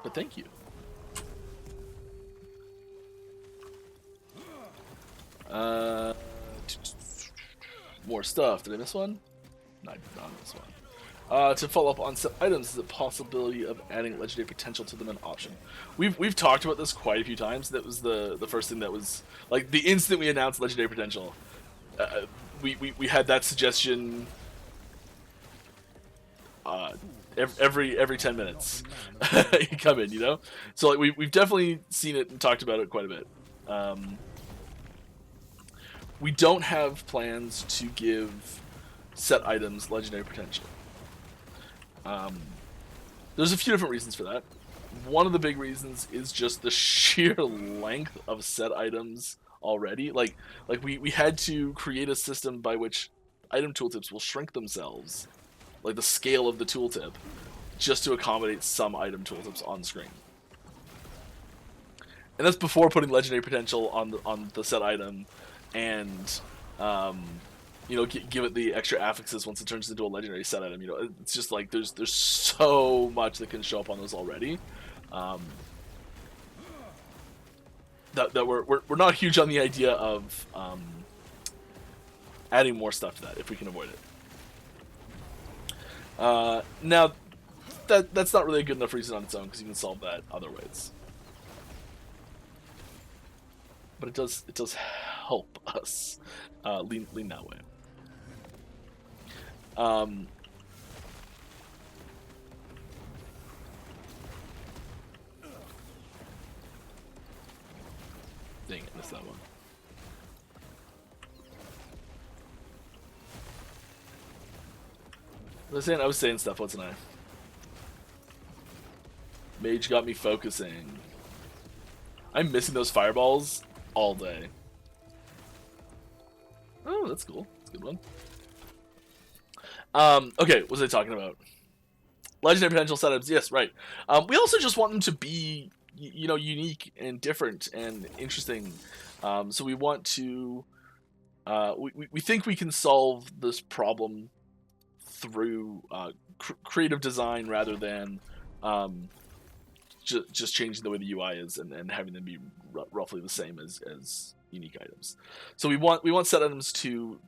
But thank you. More stuff. Did I miss one? No, I did not miss one. To follow up on some items, is the possibility of adding legendary potential to them an option? We've talked about this quite a few times. That was the first thing that was, like, the instant we announced legendary potential. We had that suggestion every 10 minutes. You come in, you know. So, like, we've definitely seen it and talked about it quite a bit. We don't have plans to give set items legendary potential. There's a few different reasons for that. One of the big reasons is just the sheer length of set items already. Like we had to create a system by which item tooltips will shrink themselves, like the scale of the tooltip, just to accommodate some item tooltips on screen. And that's before putting legendary potential on the set item, and you know, give it the extra affixes once it turns into a legendary set item. You know, it's just like there's so much that can show up on those already. That we're not huge on the idea of adding more stuff to that if we can avoid it. Now, that's not really a good enough reason on its own, because you can solve that other ways. But it does help us lean that way. Dang it, missed that one. I was saying stuff, wasn't I? Mage got me focusing. I'm missing those fireballs all day. Oh, that's cool. That's a good one. Okay, what was I talking about? Legendary potential setups, yes, right. We also just want them to be, you know, unique and different and interesting. So we want to, we think we can solve this problem through creative design rather than just changing the way the UI is and having them be roughly the same as unique items. So we want set items to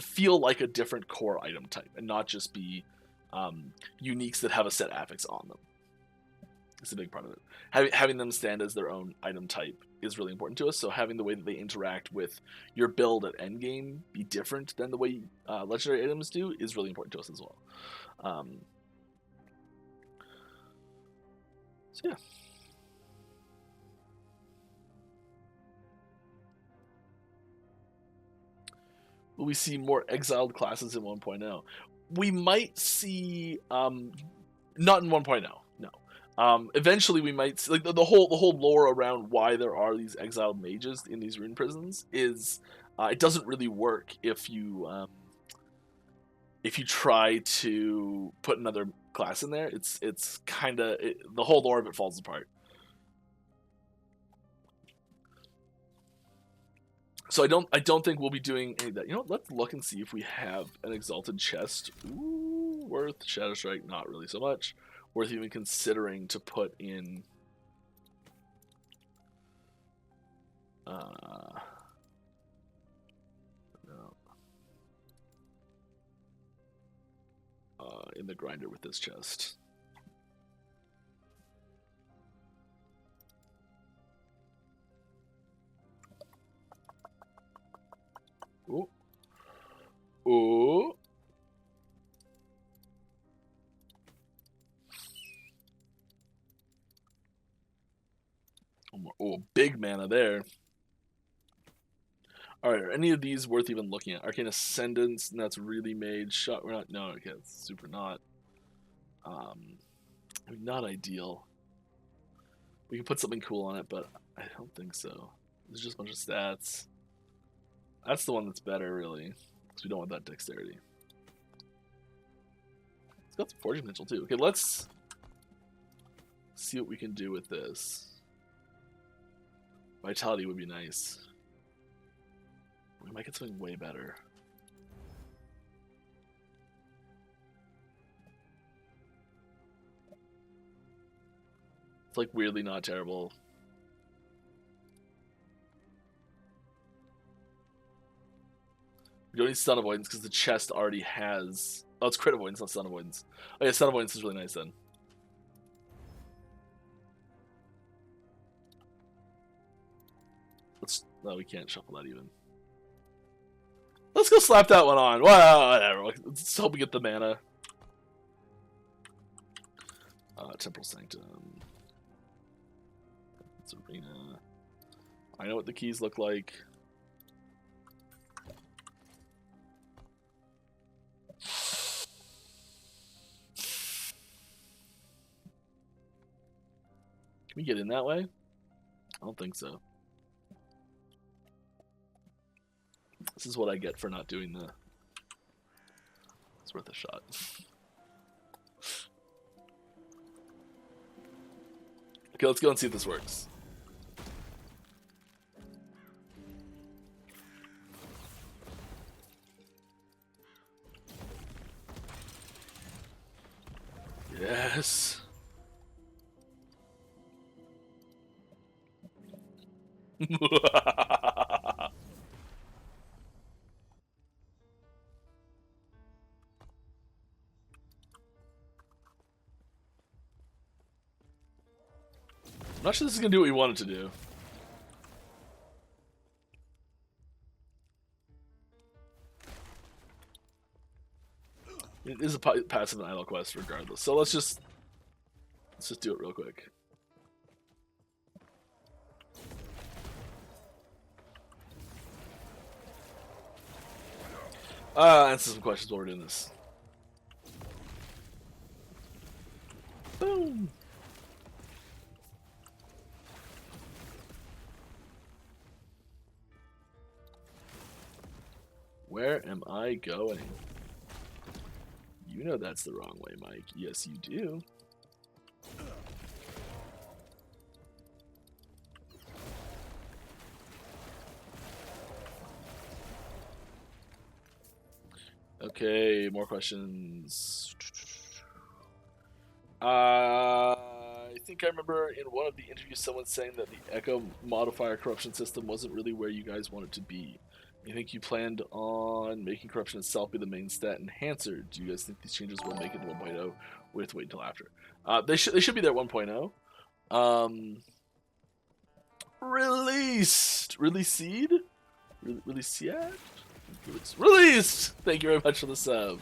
feel like a different core item type and not just be uniques that have a set affix on them. It's a big part of it. Having them stand as their own item type is really important to us. So having the way that they interact with your build at endgame be different than the way legendary items do is really important to us as well. So yeah. Will we see more exiled classes in 1.0? We might see, not in 1.0, no. Eventually we might see, like the whole lore around why there are these exiled mages in these rune prisons is, it doesn't really work if you try to put another class in there. It's kind of, the whole lore of it falls apart. So I don't think we'll be doing any of that. You know what? Let's look and see if we have an exalted chest. Ooh, worth Shadow Strike, not really so much. Worth even considering to put in. No. In the grinder with this chest. Ooh. Ooh. Oh, big mana there. Alright, are any of these worth even looking at? Arcane Ascendance, and that's really made. Shot, we're not, no, okay, it's super not. I mean, not ideal. We can put something cool on it, but I don't think so. There's just a bunch of stats. That's the one that's better, really, because we don't want that dexterity. It's got some forging potential, too. Okay, let's see what we can do with this. Vitality would be nice. We might get something way better. It's like weirdly not terrible. We don't need stun avoidance because the chest already has. Oh, it's crit avoidance, not stun avoidance. Oh yeah, stun avoidance is really nice then. No, we can't shuffle that even. Let's go slap that one on. Well, whatever. Let's hope we get the mana. Temporal Sanctum. It's Arena. I know what the keys look like. Can we get in that way? I don't think so. This is what I get for not doing the... It's worth a shot. Okay, let's go and see if this works. Yes. I'm not sure this is going to do what we want it to do. It is a passive and idle quest regardless. So let's just do it real quick. Answer some questions while we're doing this. Boom. Where am I going? You know that's the wrong way, Mike. Yes, you do. Okay, more questions. I think I remember in one of the interviews someone saying that the Echo modifier corruption system wasn't really where you guys wanted to be. You think you planned on making corruption itself be the main stat enhancer? Do you guys think these changes will make it to 1.0? We have to wait until after. They should be there at 1.0. Released! Released? Released! Thank you very much for the sub.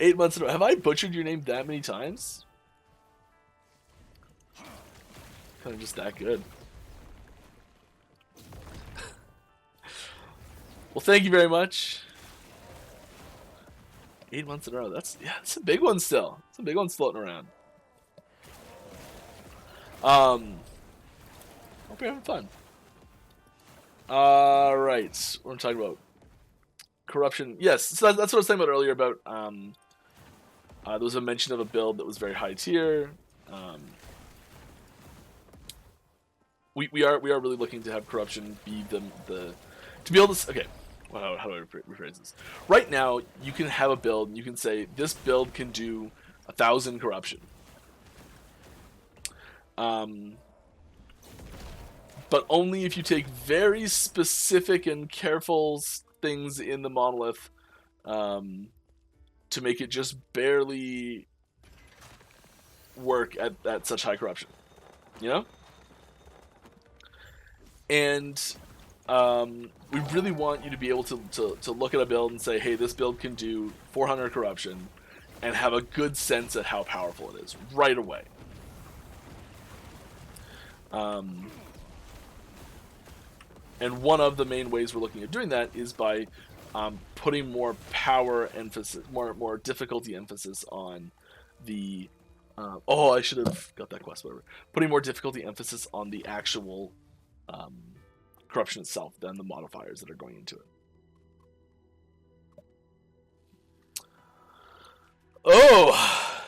8 months in a row. Have I butchered your name that many times? kind of just that good. Well, thank you very much. 8 months in a row. That's a big one still. It's a big one floating around. Hope you're having fun. All right, we're talking about corruption. Yes, so that's what I was talking about earlier. About there was a mention of a build that was very high tier. We are really looking to have corruption be the to be able to okay. Well, how do I rephrase this? Right now, you can have a build. And you can say this build can do 1,000 corruption. But only if you take very specific and careful things in the monolith to make it just barely work at such high corruption. You know? And we really want you to be able to look at a build and say, hey, this build can do 400 corruption, and have a good sense at how powerful it is right away. And one of the main ways we're looking at doing that is by putting more power emphasis, more difficulty emphasis on the. Oh, I should have got that quest. Whatever. Putting more difficulty emphasis on the actual corruption itself than the modifiers that are going into it. Oh,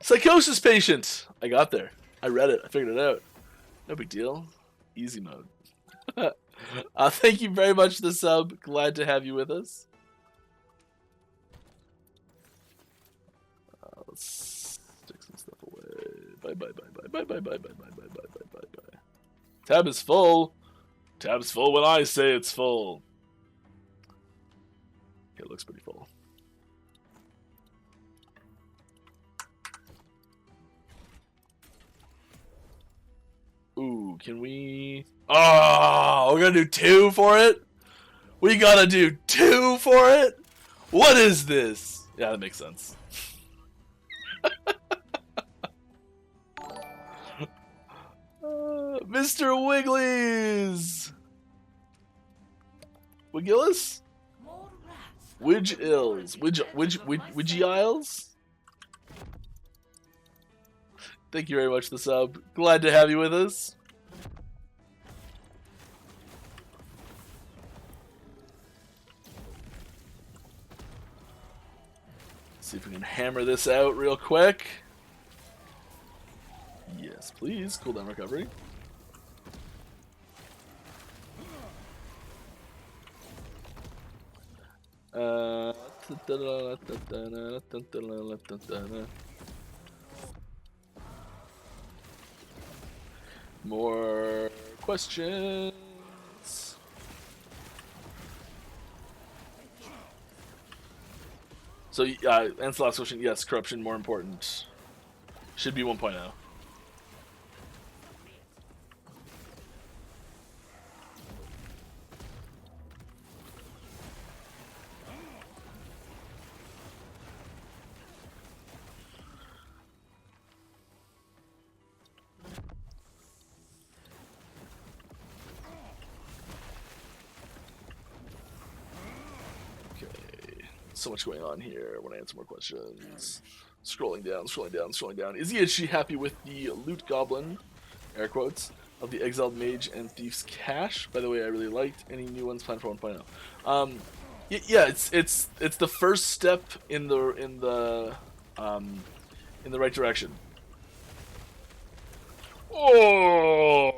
psychosis patient. I got there. I read it. I figured it out. No big deal. Easy mode. Thank you very much for the sub. Glad to have you with us. Let's stick some stuff away. Bye. Tab is full. Tab's full when I say it's full. Okay, it looks pretty full. Ooh, can we... Oh, we're gonna do 2 for it? We gotta do 2 for it? What is this? Yeah, that makes sense. Mr. Wigglies! Wiggillis? Widge Ills? Widgy Isles? Thank you very much for the sub. Glad to have you with us. See if we can hammer this out real quick. Yes, please. Cooldown recovery. More questions. So, answer the last question. Yes, corruption more important. Should be 1.0. So much going on here. I want to answer more questions. Scrolling down. Is she happy with the loot goblin, air quotes, of the exiled mage and thief's cache? By the way, I really liked. Any new ones planned for 1.0? Yeah, it's the first step in the right direction. Oh.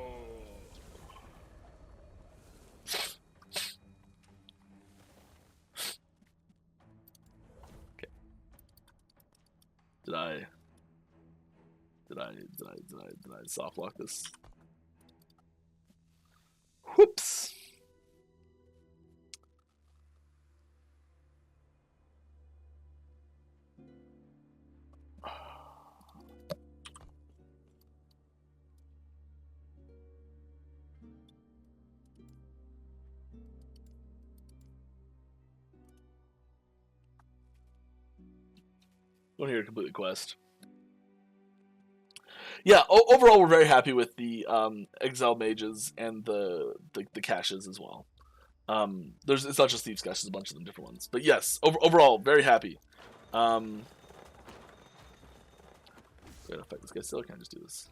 Did I soft lock this? Whoops. Don't hear complete the quest. Yeah, overall we're very happy with the exile mages and the caches as well. It's not just thieves caches, a bunch of them different ones. But yes, overall very happy. Do I have to fight this guy still? Or can I just do this?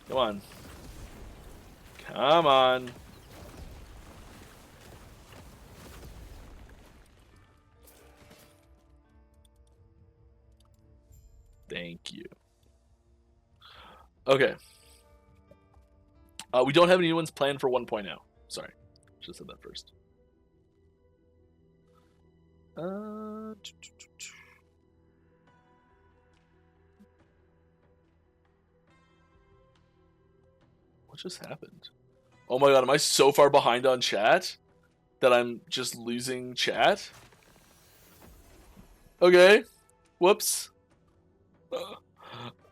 Come on. Come on. Thank you. Okay. We don't have any new ones planned for 1.0. Sorry. Should have said that first. What just happened? Oh my god, am I so far behind on chat that I'm just losing chat? Okay. Whoops.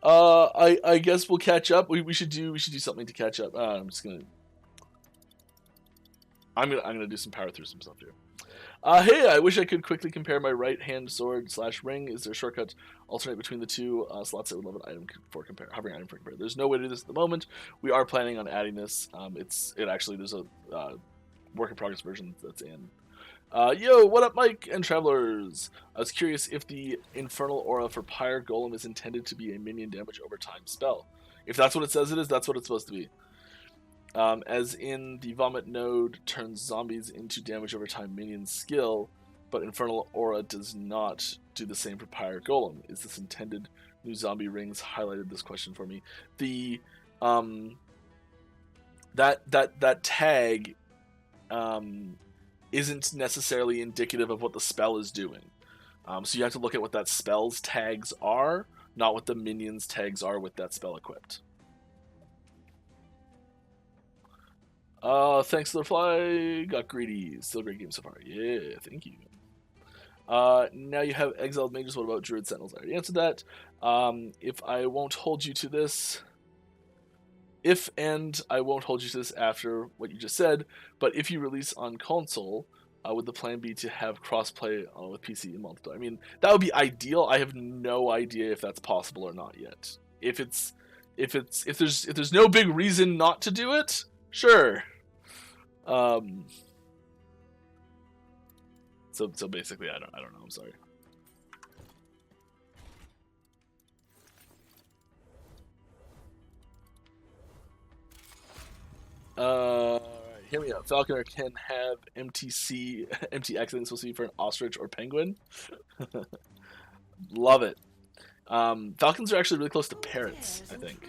I guess we'll catch up. We should do something to catch up. I'm gonna do some power through some stuff here. Hey, I wish I could quickly compare my right hand sword / ring. Is there a shortcut alternate between the two slots? I would love an item for compare. Hovering item for compare. There's no way to do this at the moment. We are planning on adding this. There's a work in progress version that's in. Yo, what up, Mike and travelers? I was curious if the Infernal Aura for Pyre Golem is intended to be a minion damage over time spell. If that's what it says it is, that's what it's supposed to be. As in, the Vomit node turns zombies into damage over time minion skill, but Infernal Aura does not do the same for Pyre Golem. Is this intended? New zombie rings highlighted this question for me. The that tag isn't necessarily indicative of what the spell is doing. So you have to look at what that spell's tags are, not what the minion's tags are with that spell equipped. Thanks for the reply. Got greedy. Still a great game so far. Yeah, thank you. Now you have exiled mages. What about druid sentinels? I already answered that. If I won't hold you to this... I won't hold you to this after what you just said, but if you release on console, would the plan be to have crossplay with PC and multiplayer? I mean, that would be ideal. I have no idea if that's possible or not yet. If there's no big reason not to do it, sure. So basically, I don't know. I'm sorry. Hear me out. Falconer can have empty X, and supposed to be for an ostrich or penguin. Love it. Falcons are actually really close to parrots, I think.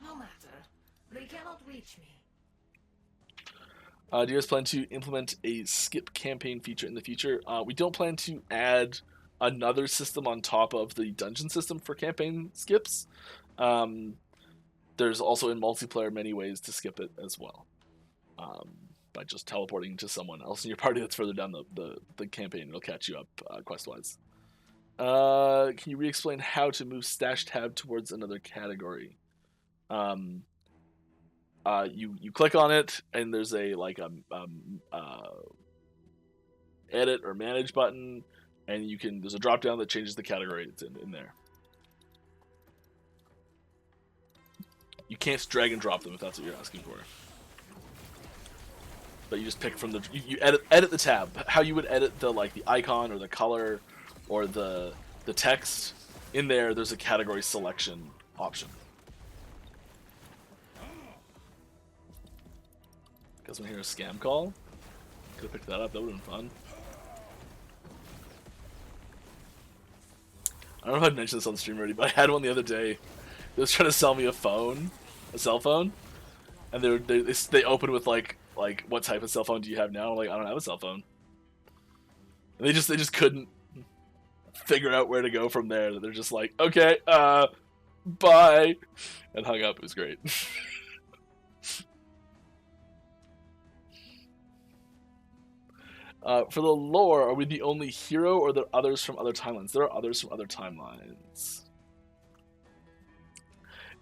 No matter. They cannot reach me. Do you guys plan to implement a skip campaign feature in the future? We don't plan to add another system on top of the dungeon system for campaign skips. There's also in multiplayer many ways to skip it as well, by just teleporting to someone else in your party that's further down the campaign. It'll catch you up quest-wise. Can you re-explain how to move stash tab towards another category? You click on it, and there's a edit or manage button, and there's a drop down that changes the category it's in there. You can't drag and drop them if that's what you're asking for. But you just pick from you edit the tab. How you would edit the icon or the color or the text in there. There's a category selection option. Guess when I hear a scam call, could have picked that up. That would have been fun. I don't know if I'd mentioned this on stream already, but I had one the other day. They was trying to sell me a cell phone, and they opened with like what type of cell phone do you have now? I'm like, I don't have a cell phone. And they just couldn't figure out where to go from there. They're just like, okay, bye, and hung up. It was great. For the lore, are we the only hero, or are there others from other timelines? There are others from other timelines.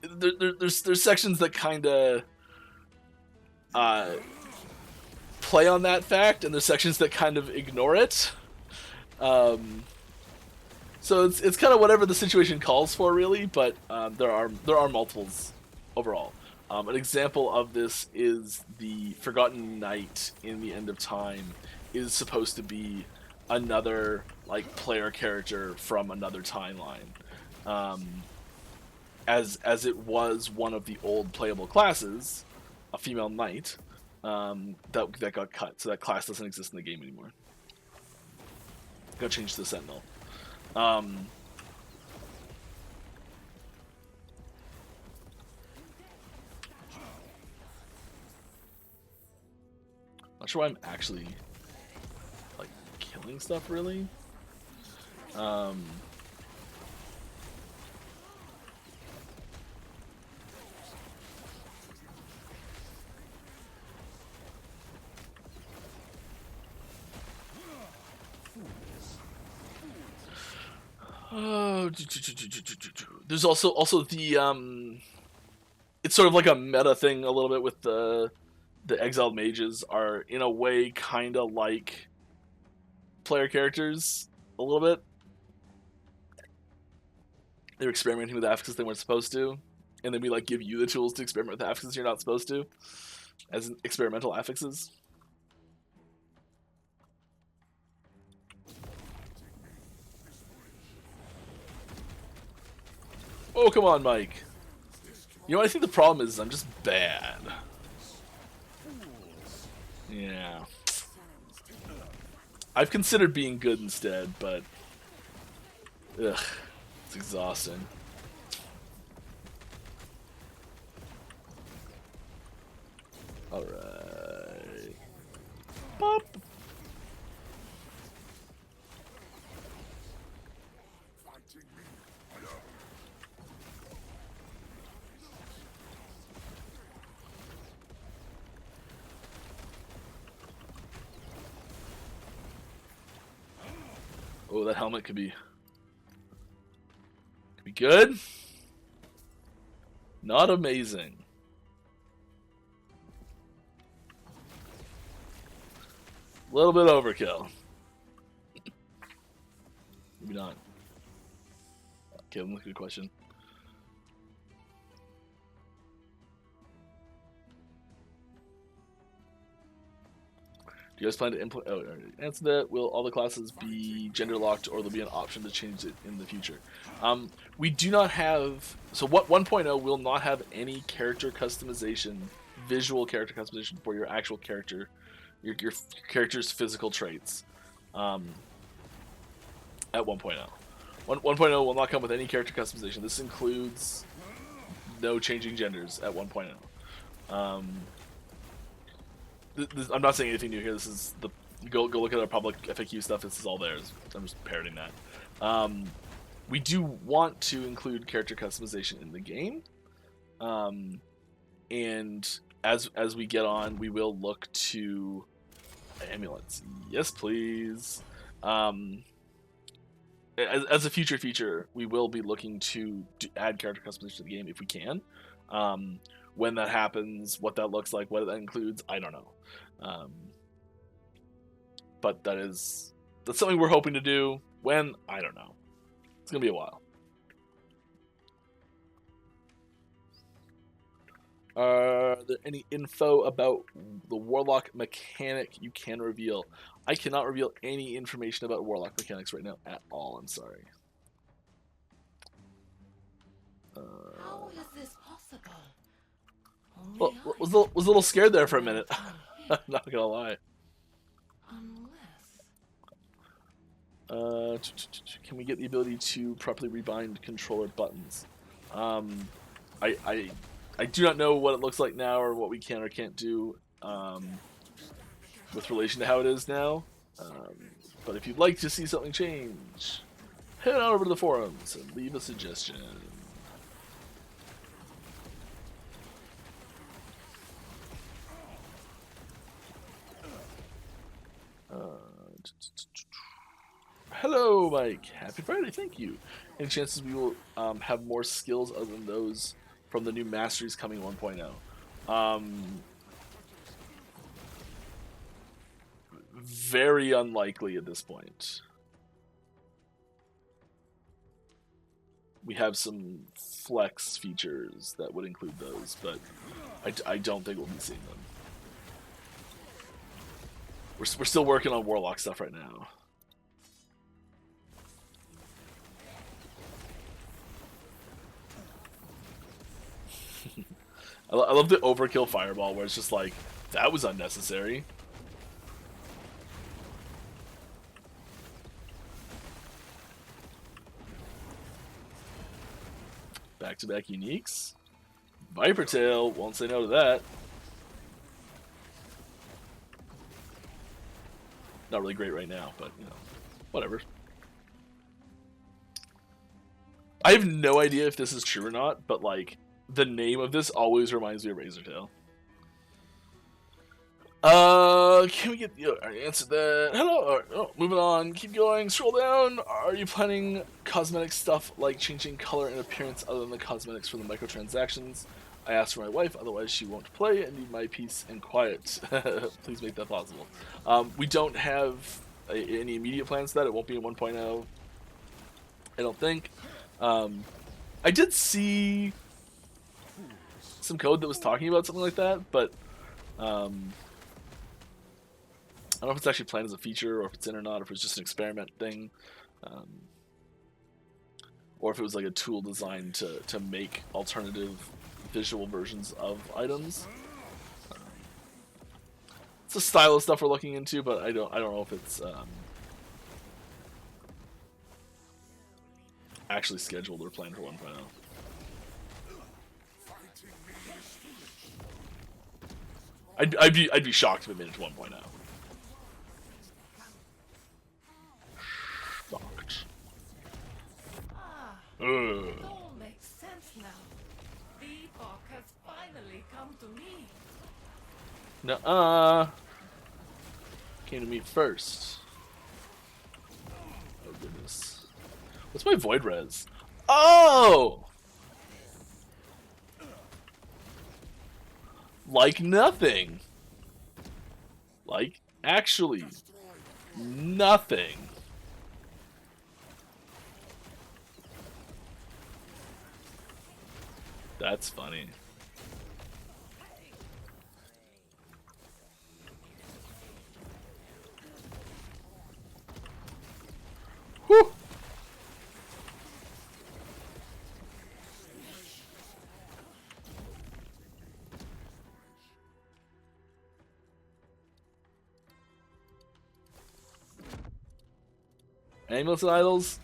there's sections that kind of play on that fact, and there's sections that kind of ignore it. So it's kind of whatever the situation calls for, really. But there are multiples overall. An example of this is the Forgotten Knight in the End of Time is supposed to be another like player character from another timeline, as it was one of the old playable classes, a female knight, that got cut, so that class doesn't exist in the game anymore. Got changed to the Sentinel. Not sure why I'm actually like killing stuff really. Oh, there's also the it's sort of like a meta thing a little bit with the exiled mages are in a way kind of like player characters a little bit. They're experimenting with affixes they weren't supposed to, and then we like give you the tools to experiment with affixes you're not supposed to, as experimental affixes. Oh, come on, Mike. You know what I think the problem is I'm just bad. Yeah. I've considered being good instead, but ugh, it's exhausting. Alright. Pop. Oh, that helmet could be good. Not amazing. A little bit overkill. Maybe not. Okay, look at the question. Do you guys plan to implement? Oh, answer that. Will all the classes be gender locked, or there'll be an option to change it in the future? We do not have. So what 1.0 will not have any character customization, visual character customization for your actual character, your character's physical traits. At 1.0. 1.0 will not come with any character customization. This includes no changing genders at 1.0. I'm not saying anything new here. This is the go look at our public FAQ stuff. This is all theirs. I'm just parroting that. We do want to include character customization in the game, and as we get on, we will look to amulets. Yes, please. As a future feature, we will be looking to add character customization to the game if we can. When that happens, what that looks like, what that includes, I don't know. But that's something we're hoping to do. When, I don't know. It's gonna be a while. Are there any info about the Warlock mechanic you can reveal? I cannot reveal any information about Warlock mechanics right now at all. I'm sorry. How is this possible? Well, was a little scared there for a minute. I'm not gonna lie. Can we get the ability to properly rebind controller buttons? I do not know what it looks like now or what we can or can't do with relation to how it is now. But if you'd like to see something change, head on over to the forums and leave a suggestion. Hello, Mike. Happy Friday. Thank you. Any chances we will have more skills other than those from the new masteries coming 1.0. Very unlikely at this point. We have some flex features that would include those, but I don't think we'll be seeing them. We're still working on Warlock stuff right now. I love the overkill fireball where it's just like, that was unnecessary. Back-to-back uniques. Viper Tail, won't say no to that. Not really great right now, but, you know, whatever. I have no idea if this is true or not, but, like, the name of this always reminds me of Razortail. Can we get answer that? Hello. Oh, moving on. Keep going. Scroll down. Are you planning cosmetic stuff like changing color and appearance other than the cosmetics from the microtransactions? I asked for my wife, otherwise she won't play and need my peace and quiet. Please make that possible. We don't have any immediate plans for that. It won't be in 1.0. I don't think. I did see some code that was talking about something like that, but I don't know if it's actually planned as a feature or if it's in or not, or if it's just an experiment thing, or if it was like a tool designed to make alternative visual versions of items. It's a style of stuff we're looking into, but I don't know if it's actually scheduled or planned for 1.0. I'd be shocked if it made it to 1.0. Shocked. It all makes sense now. The epoch has finally come to me. Nuh-uh. Came to me first. Oh goodness. What's my void res? Oh! Like nothing. Like actually nothing. That's funny. Whew. Amulets and idols?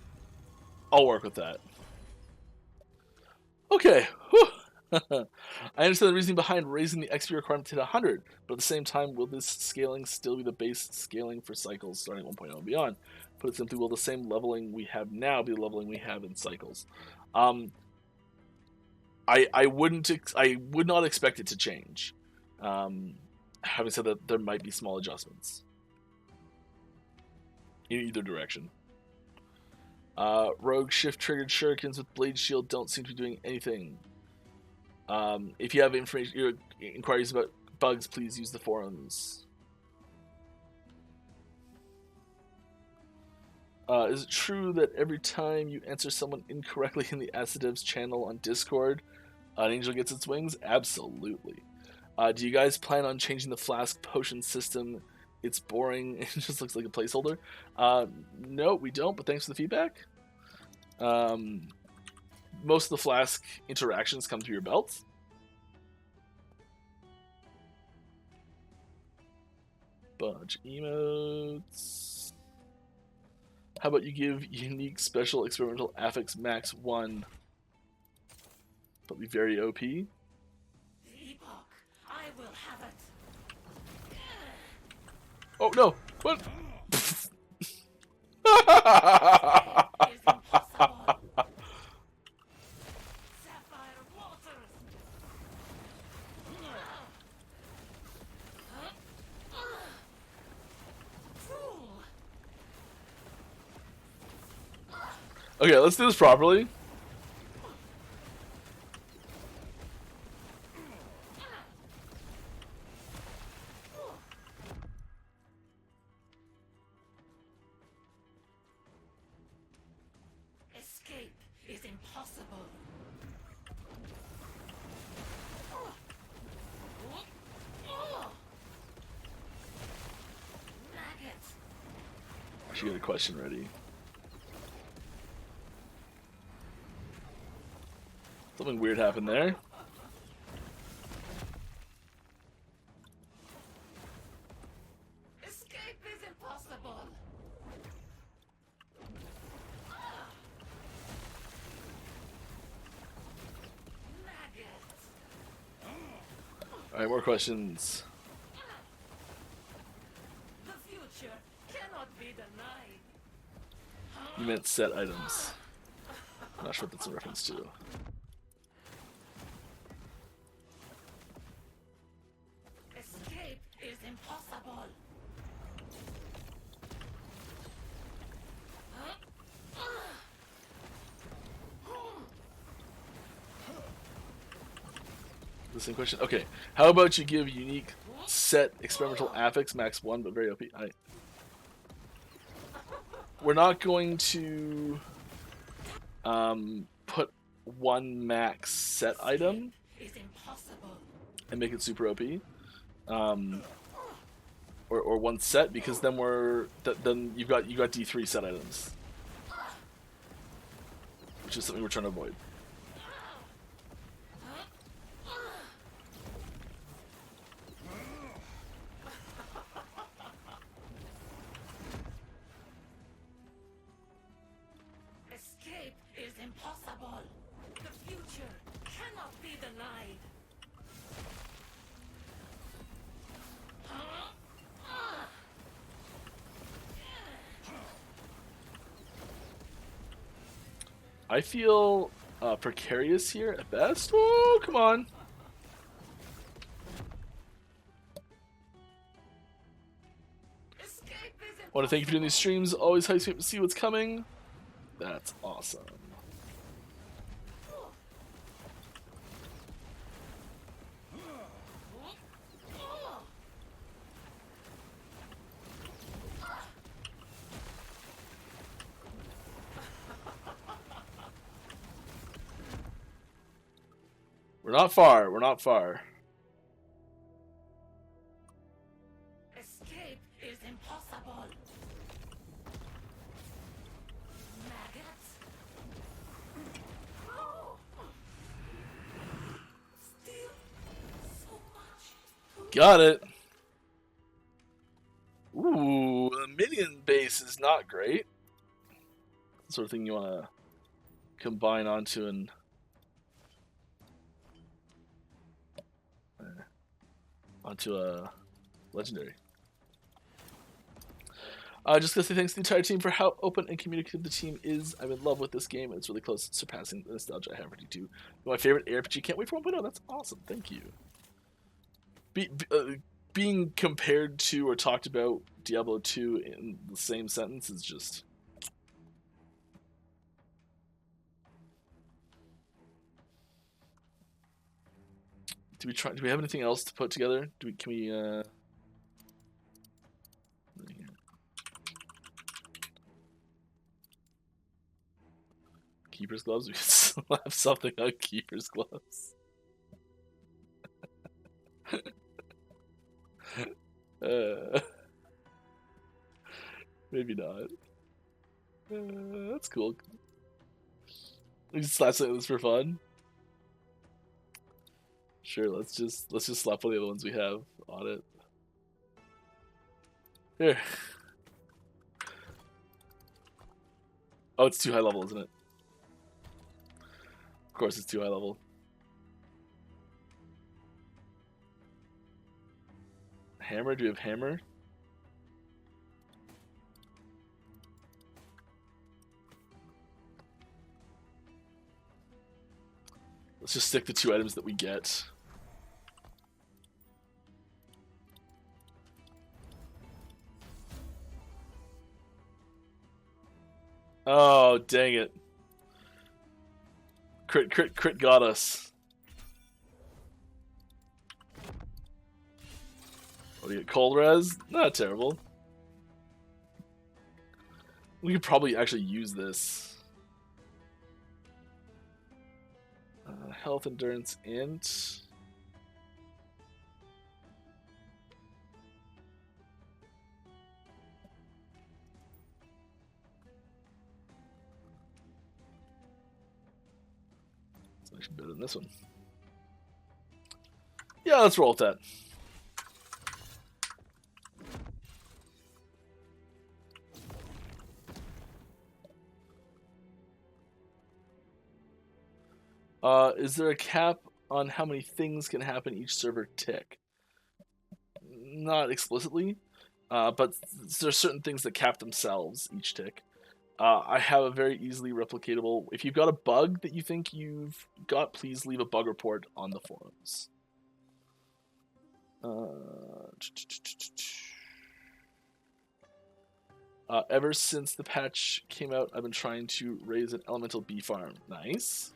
I'll work with that. Okay. I understand the reasoning behind raising the XP requirement to 100, but at the same time, will this scaling still be the base scaling for cycles starting 1.0 and beyond? Put it simply, will the same leveling we have now be the leveling we have in cycles? I would not expect it to change. Having said that, there might be small adjustments in either direction. Rogue shift triggered shurikens with blade shield don't seem to be doing anything. If you have information, inquiries about bugs, please use the forums. Is it true that every time you answer someone incorrectly in the Acidev's channel on Discord, an angel gets its wings? Absolutely. Do you guys plan on changing the flask potion system? It's boring. It just looks like a placeholder. No, we don't, but thanks for the feedback. Most of the flask interactions come through your belt. Bunch emotes. How about you give unique special experimental affix max 1, but be very OP? The epoch, I will have it. Oh no! What? It is impossible. Sapphire waters. Fool. Okay, let's do this properly. Should get a question ready. Something weird happened there. Escape is impossible. Maggots. Alright, more questions. The future cannot be denied. You meant set items. I'm not sure what that's a reference to. Escape is impossible. The same question? Okay. How about you give unique set experimental affix max 1 but very OP? We're not going to put one max set item Is impossible. and make it super OP. Or one set, because then then you got D3 set items. Which is something we're trying to avoid. Escape is impossible. The future cannot be denied. I feel precarious here at best. Oh, come on. Escape is I want to thank you for doing these streams. Always hype to see what's coming. That's awesome. We're not far. We're not far. Escape is impossible. Maggots. Still so much. Got it. Ooh, the minion base is not great. The sort of thing you want to combine onto a legendary. Just gonna say thanks to the entire team for how open and communicative the team is. I'm in love with this game, and it's really close to surpassing the nostalgia I have for D2. My favorite RPG. Can't wait for 1.0. That's awesome. Thank you. Being compared to or talked about Diablo 2 in the same sentence is just... Do we have anything else to put together? Can we Keeper's gloves? We can slap something on Keeper's gloves. Maybe not. That's cool. We just slap something that's for fun. Sure, let's just slap one of the other ones we have on it. Here. Oh, it's too high level, isn't it? Of course, it's too high level. Hammer? Do we have hammer? Let's just stick the 2 items that we get. Oh, dang it. Crit got us. What do you get? Cold res? Not terrible. We could probably actually use this. Health, endurance, int. It's actually better than this one. Yeah, let's roll with that. Is there a cap on how many things can happen each server tick? Not explicitly, but there's certain things that cap themselves each tick. I have a very easily replicatable. If you've got a bug that you think you've got, please leave a bug report on the forums. Ever since the patch came out, I've been trying to raise an elemental bee farm. Nice.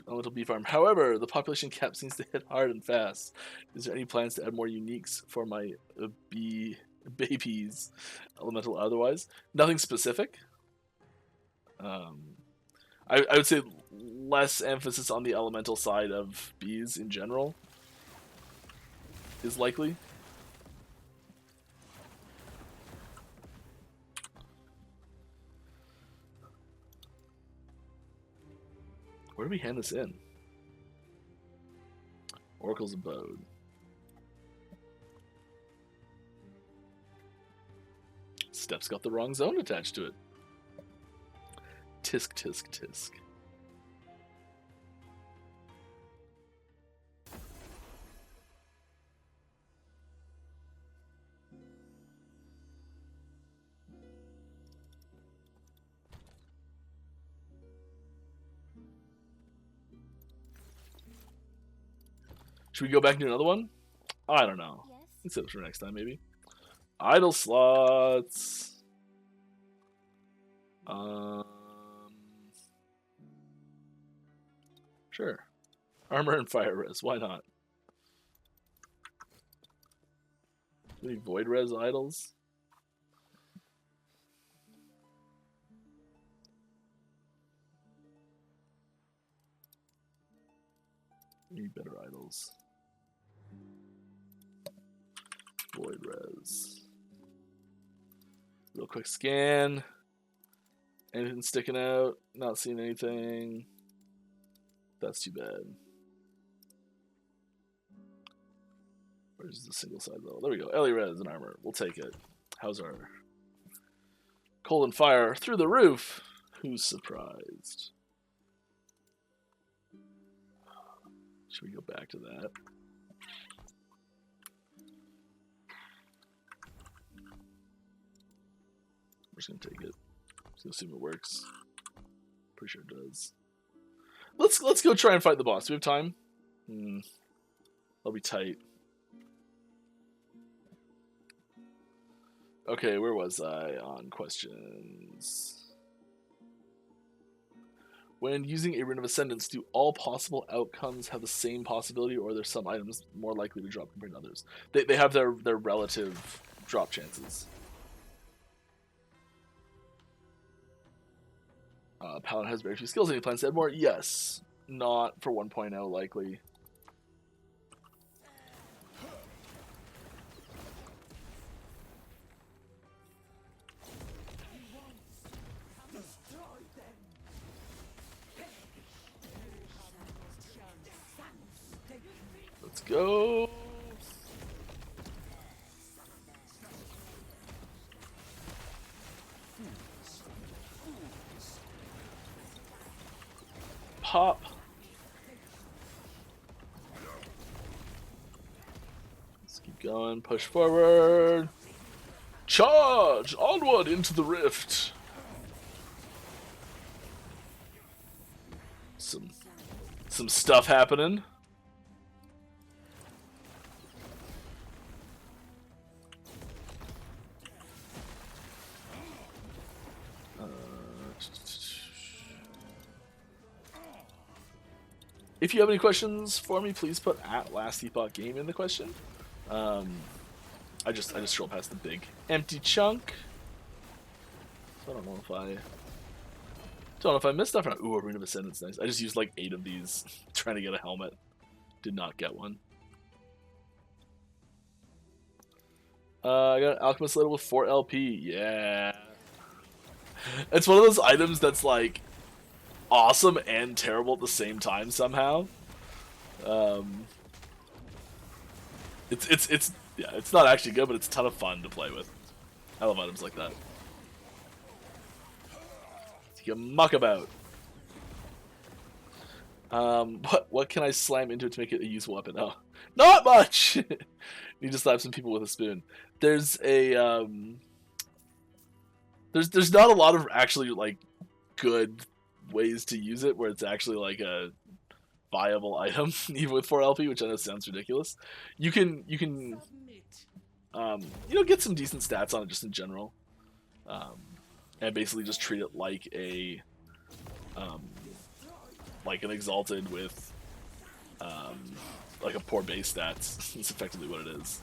Elemental bee farm. However, the population cap seems to hit hard and fast. Is there any plans to add more uniques for my bee babies, elemental or otherwise? Nothing specific. I would say less emphasis on the elemental side of bees in general is likely. Where do we hand this in? Oracle's Abode. Step's got the wrong zone attached to it. Tisk, tisk, tisk. Should we go back and do another one? I don't know. Yes. Let's save it for next time, maybe. Idle slots. Sure. Armor and fire res. Why not? Any void res idols? Need better idols. Void res. Real quick scan. Anything sticking out? Not seeing anything. That's too bad. Where's the single side though? There we go. Ellie res and armor. We'll take it. How's our cold and fire through the roof? Who's surprised? Should we go back to that? We're just gonna take it. Just assume it works. Pretty sure it does. Let's go try and fight the boss. Do we have time? That'll be tight. Okay, where was I on questions? When using a Rune of Ascendance, do all possible outcomes have the same possibility, or are there some items more likely to drop compared to others? They have their relative drop chances. Paladin has very few skills. Any plans to add more? Yes. Not for 1.0 likely. Let's go. Pop. Let's keep going. Push forward. Charge! Onward into the rift. Some stuff happening. If you have any questions for me, please put @Last Epoch Game in the question. I just scroll past the big empty chunk. So I don't know if I missed stuff or not. Ooh, a Rune of Ascendance, nice. I just used like 8 of these trying to get a helmet. Did not get one. I got an Alchemist Ladle with 4 LP. Yeah. It's one of those items that's like awesome and terrible at the same time somehow. It's yeah, it's not actually good, but it's a ton of fun to play with. I love items like that. You muck about. What can I slam into it to make it a useful weapon? Oh, not much. Need to slap some people with a spoon. There's a there's not a lot of actually like good ways to use it where it's actually like a viable item, even with 4 LP, which I know sounds ridiculous. You can get some decent stats on it just in general, and basically just treat it like an exalted with like a poor base stats. It's effectively what it is.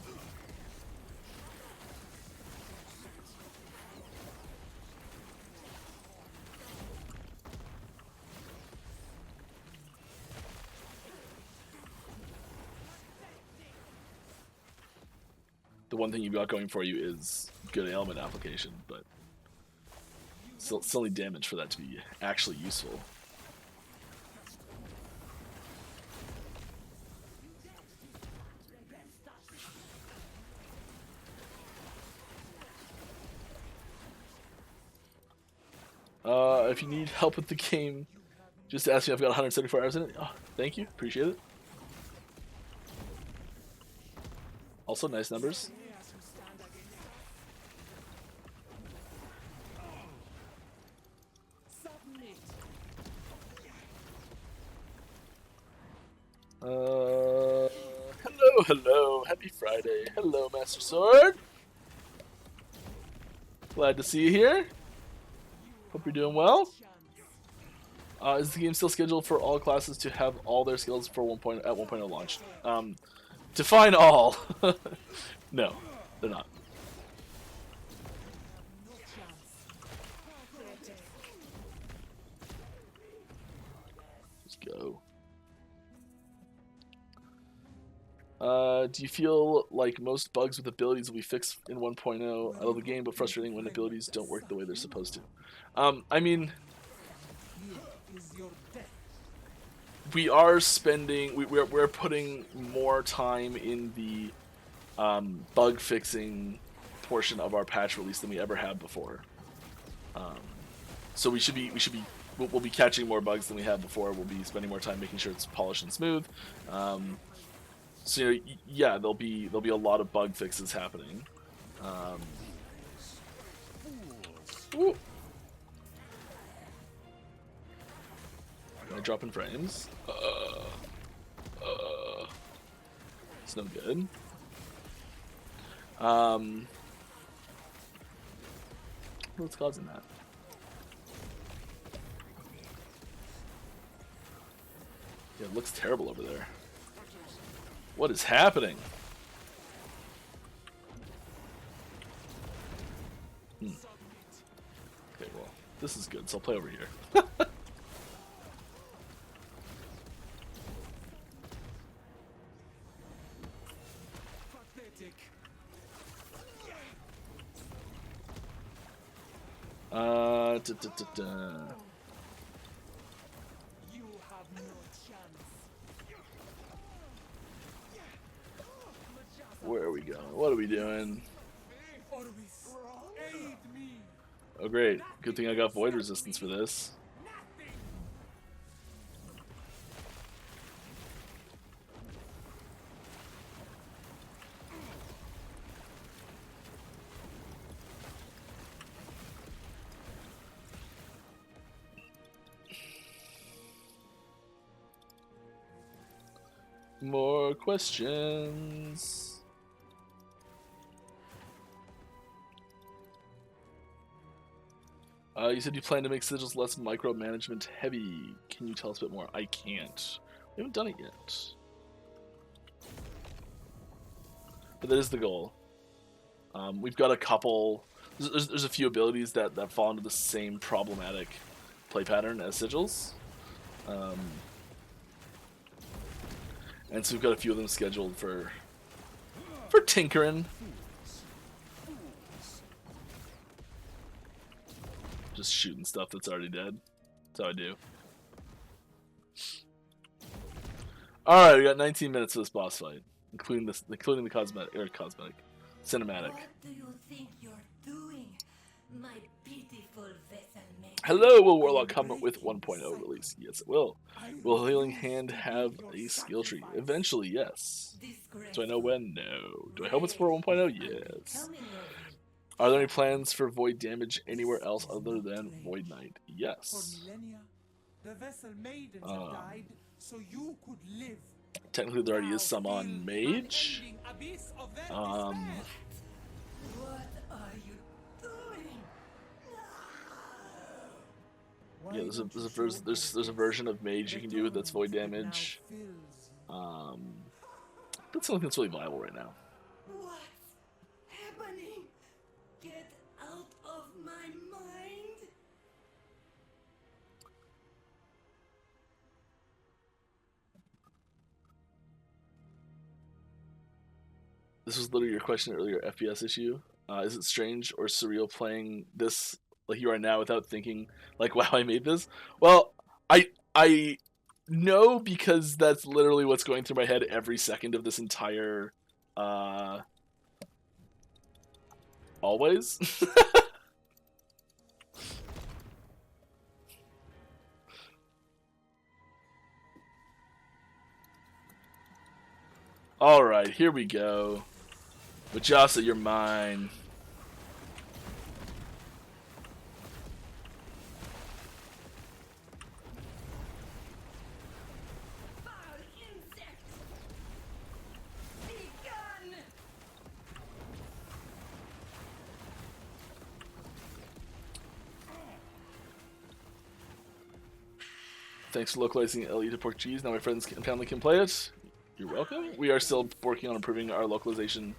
The one thing you've got going for you is good ailment application, but still need damage for that to be actually useful. If you need help with the game, just ask me. I've got 174 hours in it. Oh, thank you, appreciate it. Also, nice numbers. Hello, happy Friday. Hello, Master Sword. Glad to see you here. Hope you're doing well. Is the game still scheduled for all classes to have all their skills for 1.0 launch? Define all. No, they're not. Let's go. Do you feel like most bugs with abilities will be fixed in 1.0? I love the game, but frustrating when abilities don't work the way they're supposed to. I mean, we're putting more time in the bug fixing portion of our patch release than we ever have before. So we'll be catching more bugs than we have before. We'll be spending more time making sure it's polished and smooth. So yeah, there'll be a lot of bug fixes happening. Ooh. Am I dropping frames? It's no good. What's causing that? Yeah, it looks terrible over there. What is happening? Okay, well, this is good, so I'll play over here. Where are we going? What are we doing? Oh great, good thing I got void resistance for this. More questions. You said you plan to make sigils less micromanagement heavy. Can you tell us a bit more? I can't. We haven't done it yet. But that is the goal. We've got a couple... There's a few abilities that fall into the same problematic play pattern as sigils. And so we've got a few of them scheduled for tinkering. just shooting stuff that's already dead. That's how I do. Alright, we got 19 minutes of this boss fight, including the cosmetic cinematic. What do you think you're doing, my beautiful vessel maker? Hello, will Warlock come with 1.0 release? Yes, it will. Will Healing Hand have a skill tree? Eventually, yes. Do I know when? No. Do I hope it's for 1.0? Yes. Are there any plans for Void damage anywhere else other than Void Knight? Yes. The vessel maidens have died, so you could live. Technically, there already is some on Mage. What are you doing? Yeah, there's a version of Mage you can do that's Void damage. That's something that's really viable right now. What's happening? Get out of my mind. This was literally your question earlier, FPS issue. Is it strange or surreal playing this like you are now without thinking, like, wow, I made this? Well, I know, because that's literally what's going through my head every second of this entire, always. Alright, here we go. Majasa, you're mine. Foul insect. Be gone. Thanks for localizing LE to Portuguese. Now my friends and family can play it. You're welcome. We are still working on improving our localization.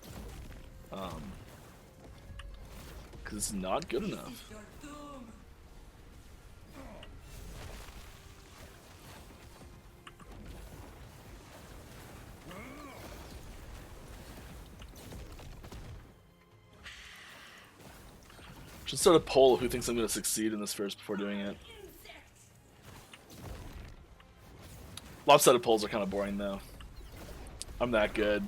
Because it's not good enough. Your doom. Should start a poll of who thinks I'm going to succeed in this first before doing it. Insect. Lopsided polls are kind of boring though. I'm that good.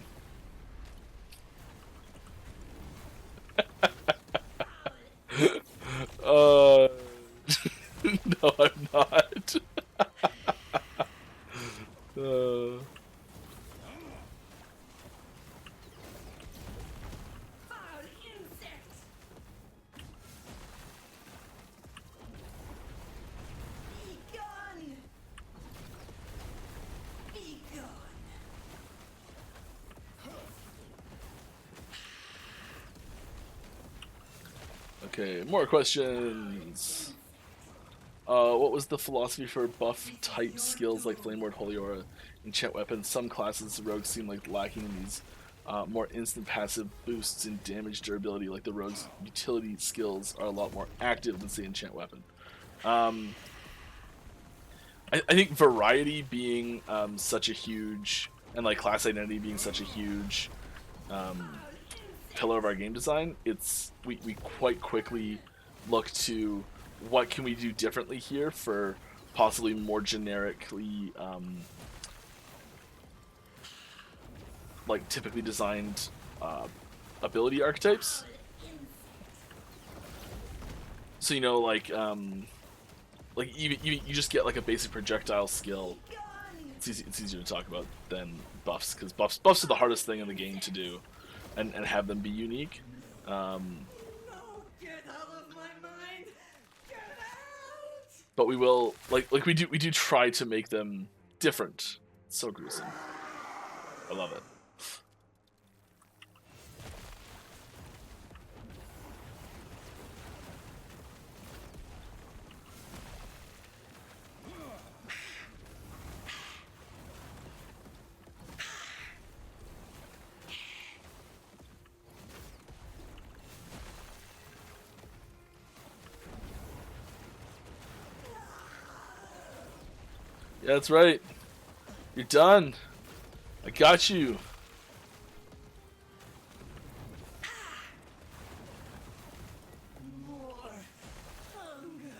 No, I'm not. Foul insect. Be gone. Be gone. Okay, more questions. What was the philosophy for buff type skills like Flame Ward, Holy Aura, enchant weapons? Some classes of rogues seem like lacking in these more instant passive boosts in damage durability, like the rogue's utility skills are a lot more active than, say, enchant weapon. I think variety being such a huge, and like class identity being such a huge pillar of our game design, we quite quickly look to what can we do differently here for possibly more generically like typically designed ability archetypes. So, you know, like you just get like a basic projectile skill. It's easier to talk about than buffs, because buffs are the hardest thing in the game to do, and have them be unique. No, get out of my mind. Get out. But we will we do try to make them different. It's so gruesome. I love it. Yeah, that's right. You're done. I got you. More hunger.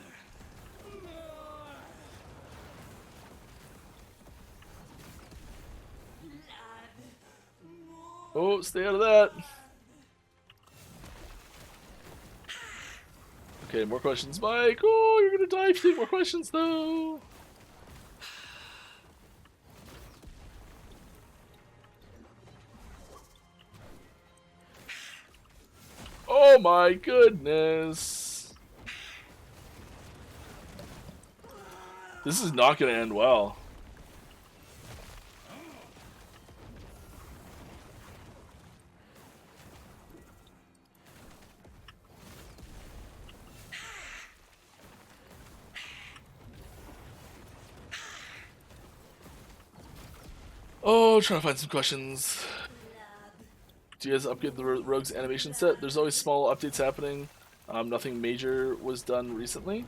Oh, stay out of that. Okay, more questions, Mike. Oh, you're gonna die if you take more questions, though. Oh my goodness. This is not gonna end well. Oh, trying to find some questions. Do you guys upgrade the Rogue's animation set? There's always small updates happening. Nothing major was done recently.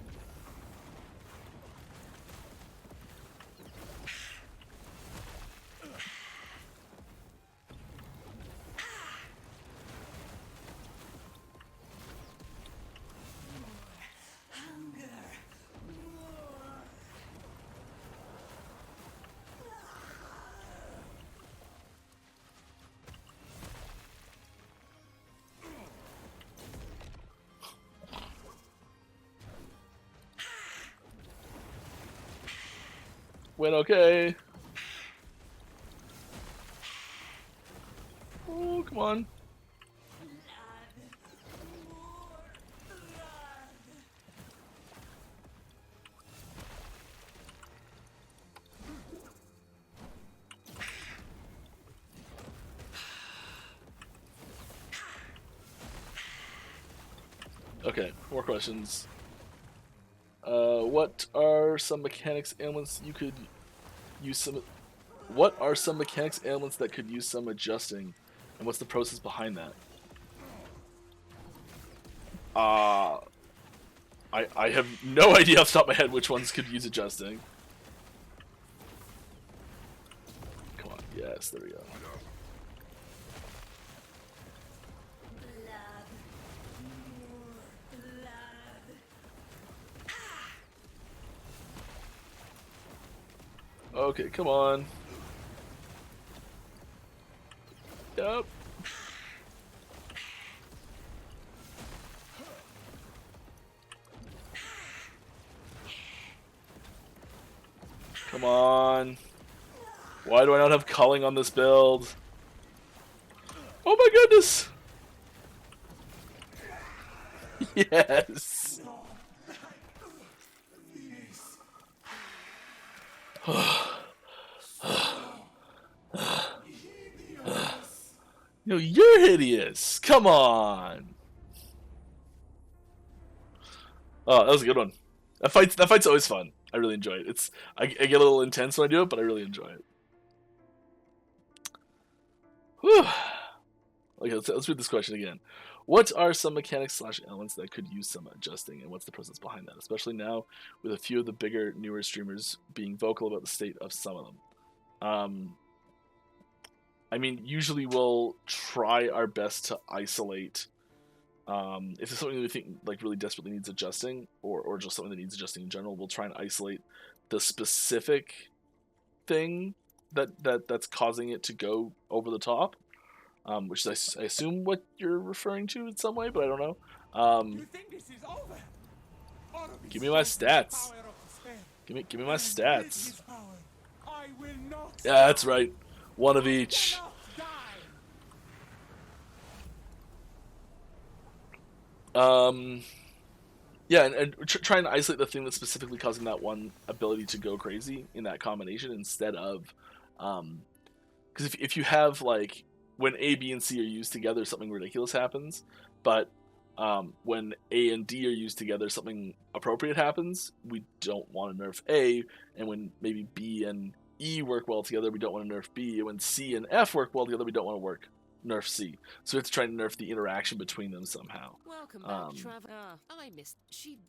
Went okay. Oh, come on. Okay, more questions. What are some mechanics ailments you could use some? What are some mechanics ailments that could use some adjusting, and what's the process behind that? I have no idea off the top of my head which ones could use adjusting. Come on, yes, there we go. Okay, come on. Yep. Come on. Why do I not have culling on this build? Oh my goodness! Yes! No, you're hideous! Come on! Oh, that was a good one. That fight's always fun. I really enjoy it. I get a little intense when I do it, but I really enjoy it. Whew. Okay, let's read this question again. What are some mechanics / elements that could use some adjusting, and what's the process behind that? Especially now, with a few of the bigger, newer streamers being vocal about the state of some of them. I mean, usually we'll try our best to isolate. If it's something that we think like really desperately needs adjusting, or just something that needs adjusting in general, we'll try and isolate the specific thing that's causing it to go over the top. Which is, I assume, what you're referring to in some way, but I don't know. You think this is over? All of Give his me my strength and stats. power of despair. Give me my And with stats. his power, I will not Yeah, that's right. One of each. die. Yeah, and trying to isolate the thing that's specifically causing that one ability to go crazy in that combination instead of, because if you have like when A, B, and C are used together, something ridiculous happens, but when A and D are used together, something appropriate happens. We don't want to nerf A, and when maybe B and E work well together, we don't want to nerf B. And when C and F work well together, we don't want to nerf C. So we have to try to nerf the interaction between them somehow. Welcome back, Trevor. I missed. She.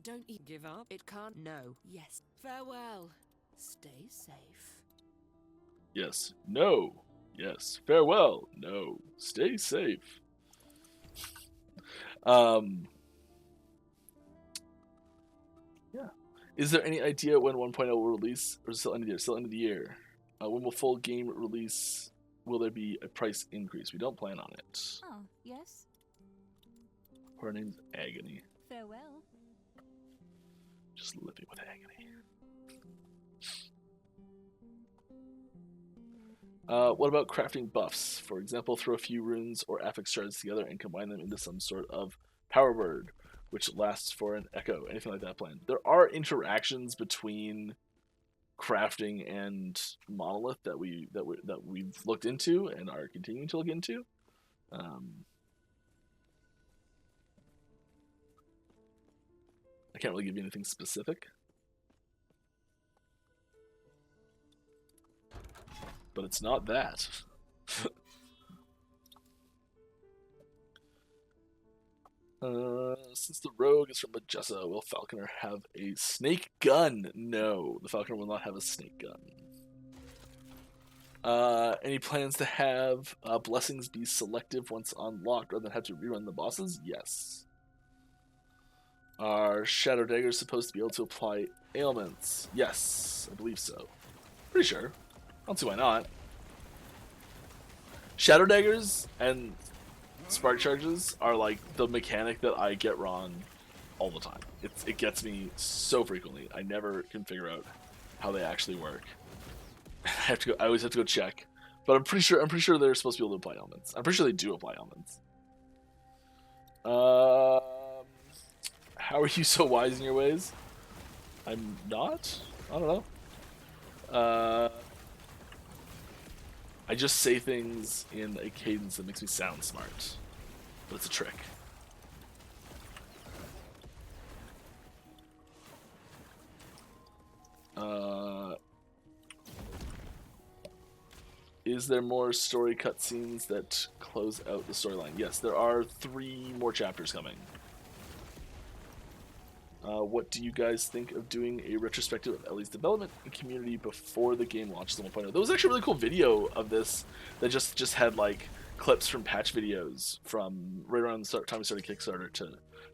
Don't give up. It can't. No. Yes. Farewell. Stay safe. Yes. No. Yes. Farewell. No. Stay safe. Yeah. Is there any idea when 1.0 will release, or still end of the year? Still end of the year. When will full game release? will there be a price increase? We don't plan on it. Oh, yes? Her name's Agony. Farewell. Just living with Agony. What about crafting buffs? For example, throw a few runes or affix shards together and combine them into some sort of power word, which lasts for an echo. Anything like that planned? There are interactions between crafting and monolith that we've looked into and are continuing to look into. I can't really give you anything specific. But it's not that. Since the rogue is from Majessa, will Falconer have a snake gun? No, the Falconer will not have a snake gun. Any plans to have blessings be selective once unlocked rather than have to rerun the bosses? Yes. Are Shadow Daggers supposed to be able to apply ailments? Yes, I believe so. Pretty sure. I don't see why not. Shadow Daggers and Spark Charges are like the mechanic that I get wrong all the time. It gets me so frequently. I never can figure out how they actually work. I always have to go check. But I'm pretty sure they're supposed to be able to apply elements. I'm pretty sure they do apply elements. How are you so wise in your ways? I'm not? I don't know. I just say things in a cadence that makes me sound smart. But it's a trick. Is there more story cutscenes that close out the storyline? Yes, there are 3 more chapters coming. What do you guys think of doing a retrospective of Ellie's development and community before the game launches 1.0? There was actually a really cool video of this that just had like clips from patch videos from right around the time we started Kickstarter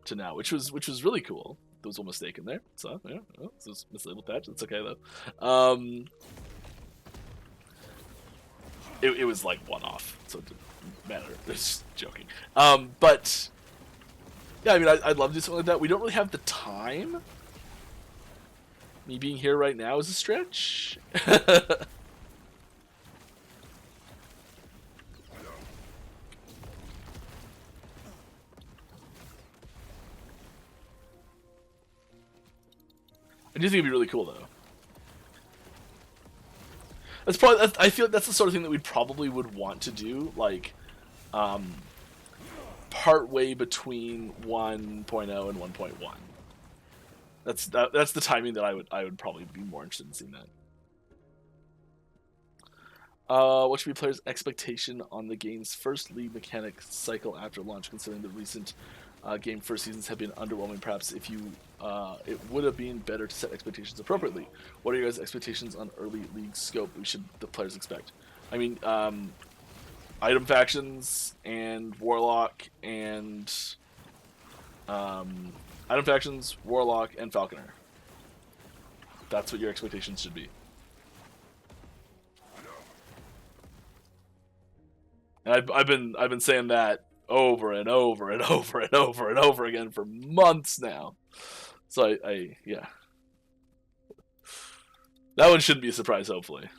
to now, which was really cool. There was a mistake in there, so yeah, well, it was a mislabeled patch. It's okay though. It was like one-off, so it didn't matter. It's joking. But yeah, I mean, I'd love to do something like that. We don't really have the time. Me being here right now is a stretch. I do think it'd be really cool, though. That's probably. I feel like that's the sort of thing that we probably would want to do, like, part way between 1.0 and 1.1. That's the timing that I would probably be more interested in seeing that. What should be players' expectation on the game's first lead mechanic cycle after launch, considering the recent game first seasons have been underwhelming? Perhaps if you, it would have been better to set expectations appropriately. What are your guys' expectations on early league scope we should the players expect? I mean, item factions and Warlock and item factions, Warlock, and Falconer. That's what your expectations should be. And I've been saying that over and over and over and over and over again for months now. So I yeah. That one shouldn't be a surprise, hopefully.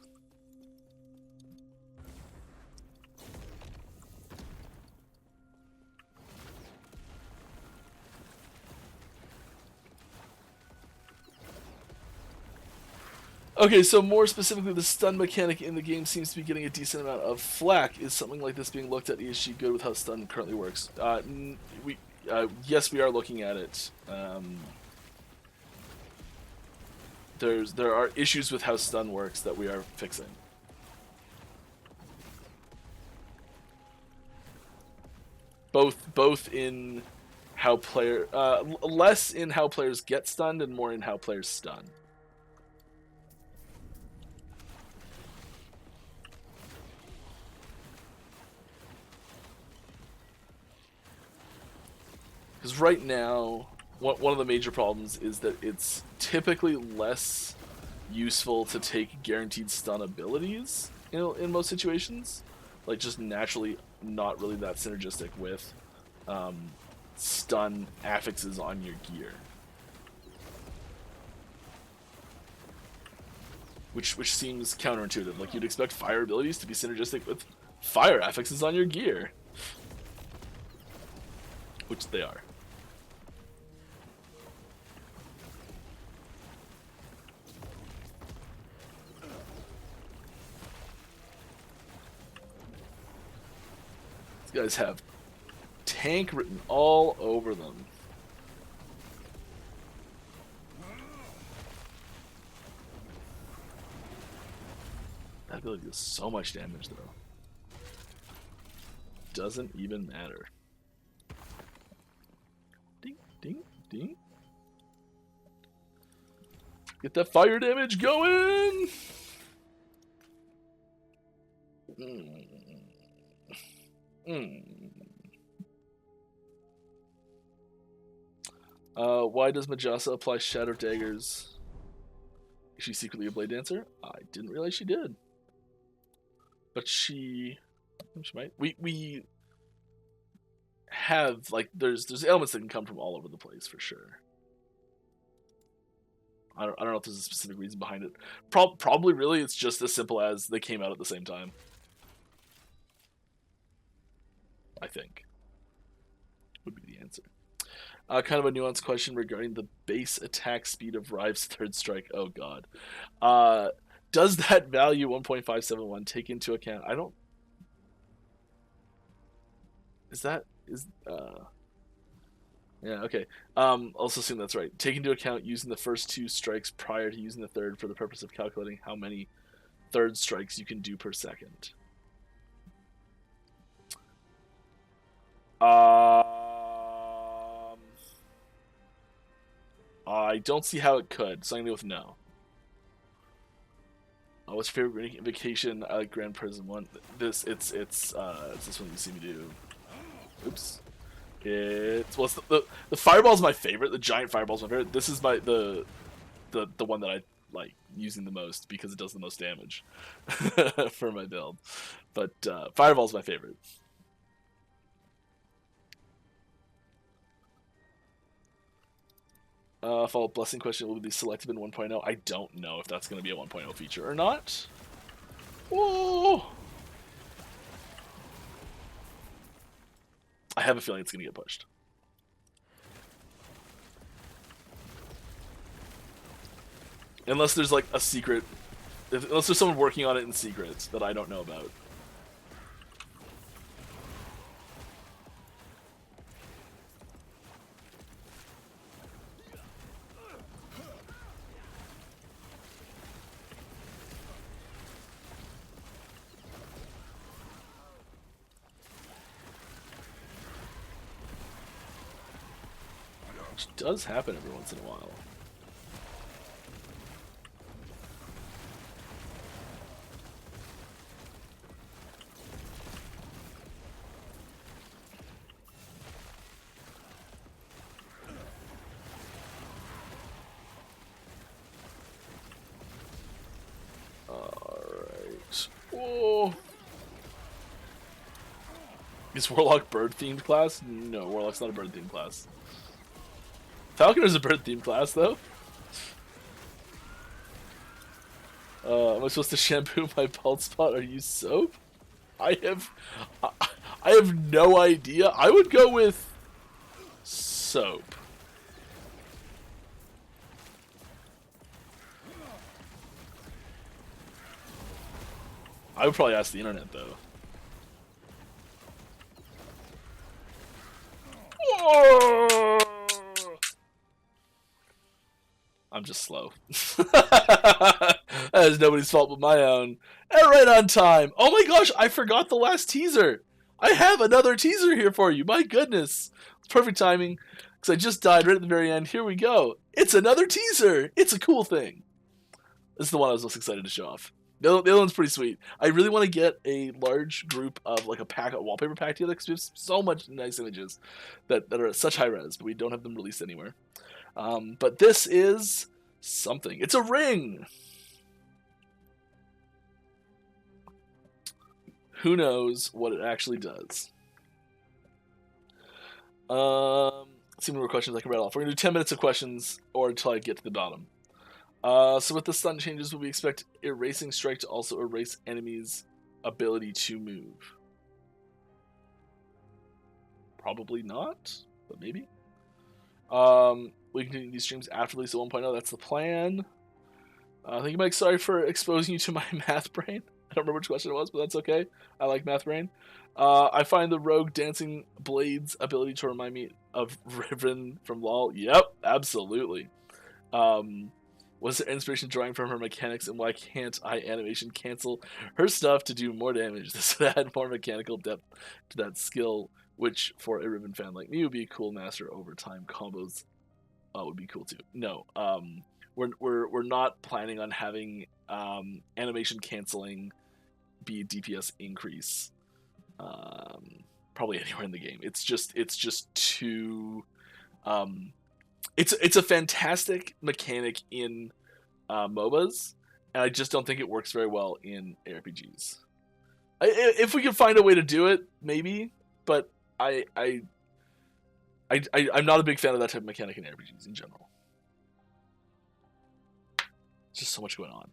Okay, so more specifically, the stun mechanic in the game seems to be getting a decent amount of flack. Is something like this being looked at? ESG good with how stun currently works? Yes, we are looking at it. There are issues with how stun works that we are fixing. Both in how less in how players get stunned and more in how players stun. Because right now, one of the major problems is that it's typically less useful to take guaranteed stun abilities in most situations. like just naturally not really that synergistic with stun affixes on your gear. Which seems counterintuitive. Like, you'd expect fire abilities to be synergistic with fire affixes on your gear. Which they are. These guys have tank written all over them. That ability does so much damage, though. Doesn't even matter. Ding, ding, ding. Get that fire damage going! Why does Majasa apply Shadow Daggers? Is she secretly a blade dancer? I didn't realize she did. But she might. We have, like, there's elements that can come from all over the place for sure. I don't know if there's a specific reason behind it. Probably really it's just as simple as they came out at the same time. I think would be the answer. Kind of a nuanced question regarding the base attack speed of Rive's third strike. Oh god. Does that value 1.571 take into account? I don't. Yeah, okay. Also assume that's right. Take into account using the first 2 strikes prior to using the third for the purpose of calculating how many third strikes you can do per second. I don't see how it could, so I'm gonna go with no. What's your favorite vacation? I like Grand Prison one. It's this one you see me do. Oops. It's the fireball's my favorite. The giant fireball's my favorite. This is the one that I like using the most because it does the most damage for my build. But fireball's my favorite. Follow-up blessing question: will be selective in 1.0? I don't know if that's going to be a 1.0 feature or not. Whoa! I have a feeling it's going to get pushed. Unless there's like a secret, unless there's someone working on it in secret that I don't know about. Which does happen every once in a while. Alright. Whoa! Is Warlock bird-themed class? No, Warlock's not a bird-themed class. Falconer's a bird-themed class, though. Am I supposed to shampoo my bald spot or use soap? I have no idea. I would go with soap. I would probably ask the internet, though. Whoa! I'm just slow. That is nobody's fault but my own. And right on time. Oh my gosh, I forgot the last teaser. I have another teaser here for you. My goodness. It's perfect timing. Because I just died right at the very end. Here we go. It's another teaser. It's a cool thing. This is the one I was most excited to show off. The other one's pretty sweet. I really want to get a large group of like a wallpaper pack together because we have so much nice images that are at such high res, but we don't have them released anywhere. But this is something. It's a ring. who knows what it actually does. See more questions I can rattle off. We're gonna do 10 minutes of questions, or until I get to the bottom. So with the stun changes, will we expect erasing strike to also erase enemies' ability to move? Probably not, but maybe. We can continue these streams after release of 1.0. That's the plan. Thank you, Mike. Sorry for exposing you to my math brain. I don't remember which question it was, but that's okay. I like math brain. I find the rogue dancing blades ability to remind me of Riven from LoL. Yep, absolutely. Was there inspiration drawing from her mechanics, and why can't I animation cancel her stuff to do more damage? This would add more mechanical depth to that skill, which for a Riven fan like me would be a cool master over time combos. Would be cool too. No, we're not planning on having animation canceling be a DPS increase. Probably anywhere in the game. It's just too. It's a fantastic mechanic in MOBAs, and I just don't think it works very well in ARPGs. If we can find a way to do it, maybe, but I'm not a big fan of that type of mechanic in RPGs in general. There's just so much going on.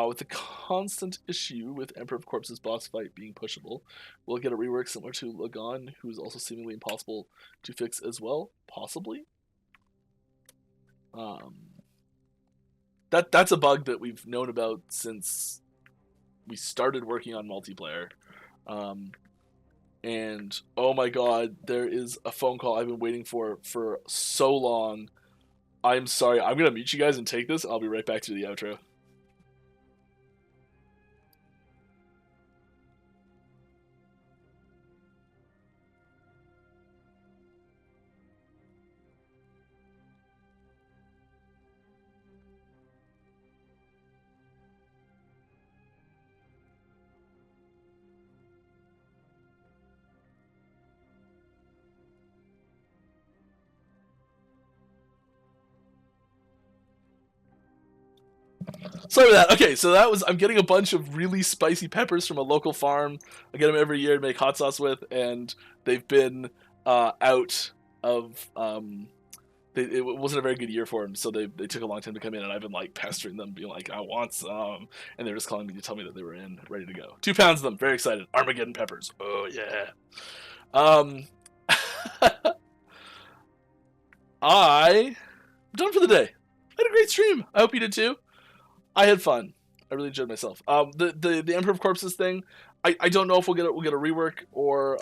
With the constant issue with Emperor of Corpse's boss fight being pushable, we'll get a rework similar to Lagon, who is also seemingly impossible to fix as well, possibly. That's a bug that we've known about since we started working on multiplayer. And oh my god, there is a phone call I've been waiting for so long. I'm sorry, I'm gonna mute you guys and take this. I'll be right back to the outro. Sorry about that. Okay, so that was, I'm getting a bunch of really spicy peppers from a local farm. I get them every year to make hot sauce with, and they've been out of, it wasn't a very good year for them, so they took a long time to come in, and I've been like pestering them, being like, I want some, and they're just calling me to tell me that they were in, ready to go. 2 pounds of them, very excited. Armageddon peppers. Oh yeah. I'm done for the day. I had a great stream. I hope you did too. I had fun. I really enjoyed myself. The Emperor of Corpses thing, I don't know if we'll get a rework or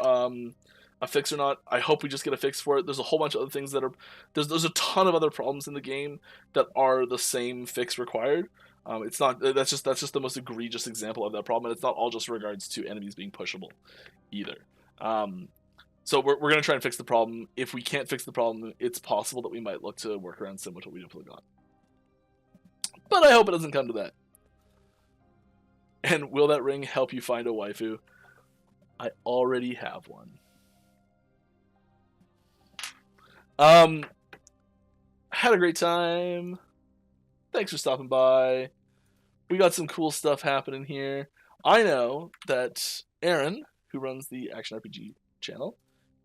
a fix or not. I hope we just get a fix for it. There's a whole bunch of other things that are there's a ton of other problems in the game that are the same fix required. It's not that's just the most egregious example of that problem, and it's not all just regards to enemies being pushable either. So we're gonna try and fix the problem. If we can't fix the problem, it's possible that we might look to work around similar to what we did with Lagon. But I hope it doesn't come to that. And will that ring help you find a waifu? I already have one. Had a great time. Thanks for stopping by. We got some cool stuff happening here. I know that Aaron, who runs the Action RPG channel,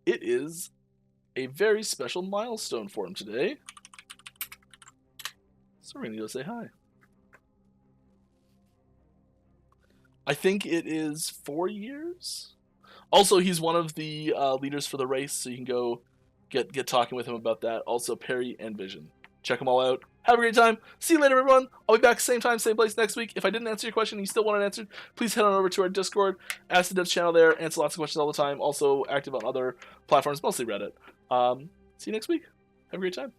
it is a very special milestone for him today. So we're going to go say hi. I think it is 4 years. Also, he's one of the leaders for the race, so you can go get talking with him about that. Also, Perry and Vision. Check them all out. Have a great time. See you later, everyone. I'll be back same time, same place next week. If I didn't answer your question and you still want it answered, please head on over to our Discord. Ask the Devs channel there. Answer lots of questions all the time. Also active on other platforms, mostly Reddit. See you next week. Have a great time.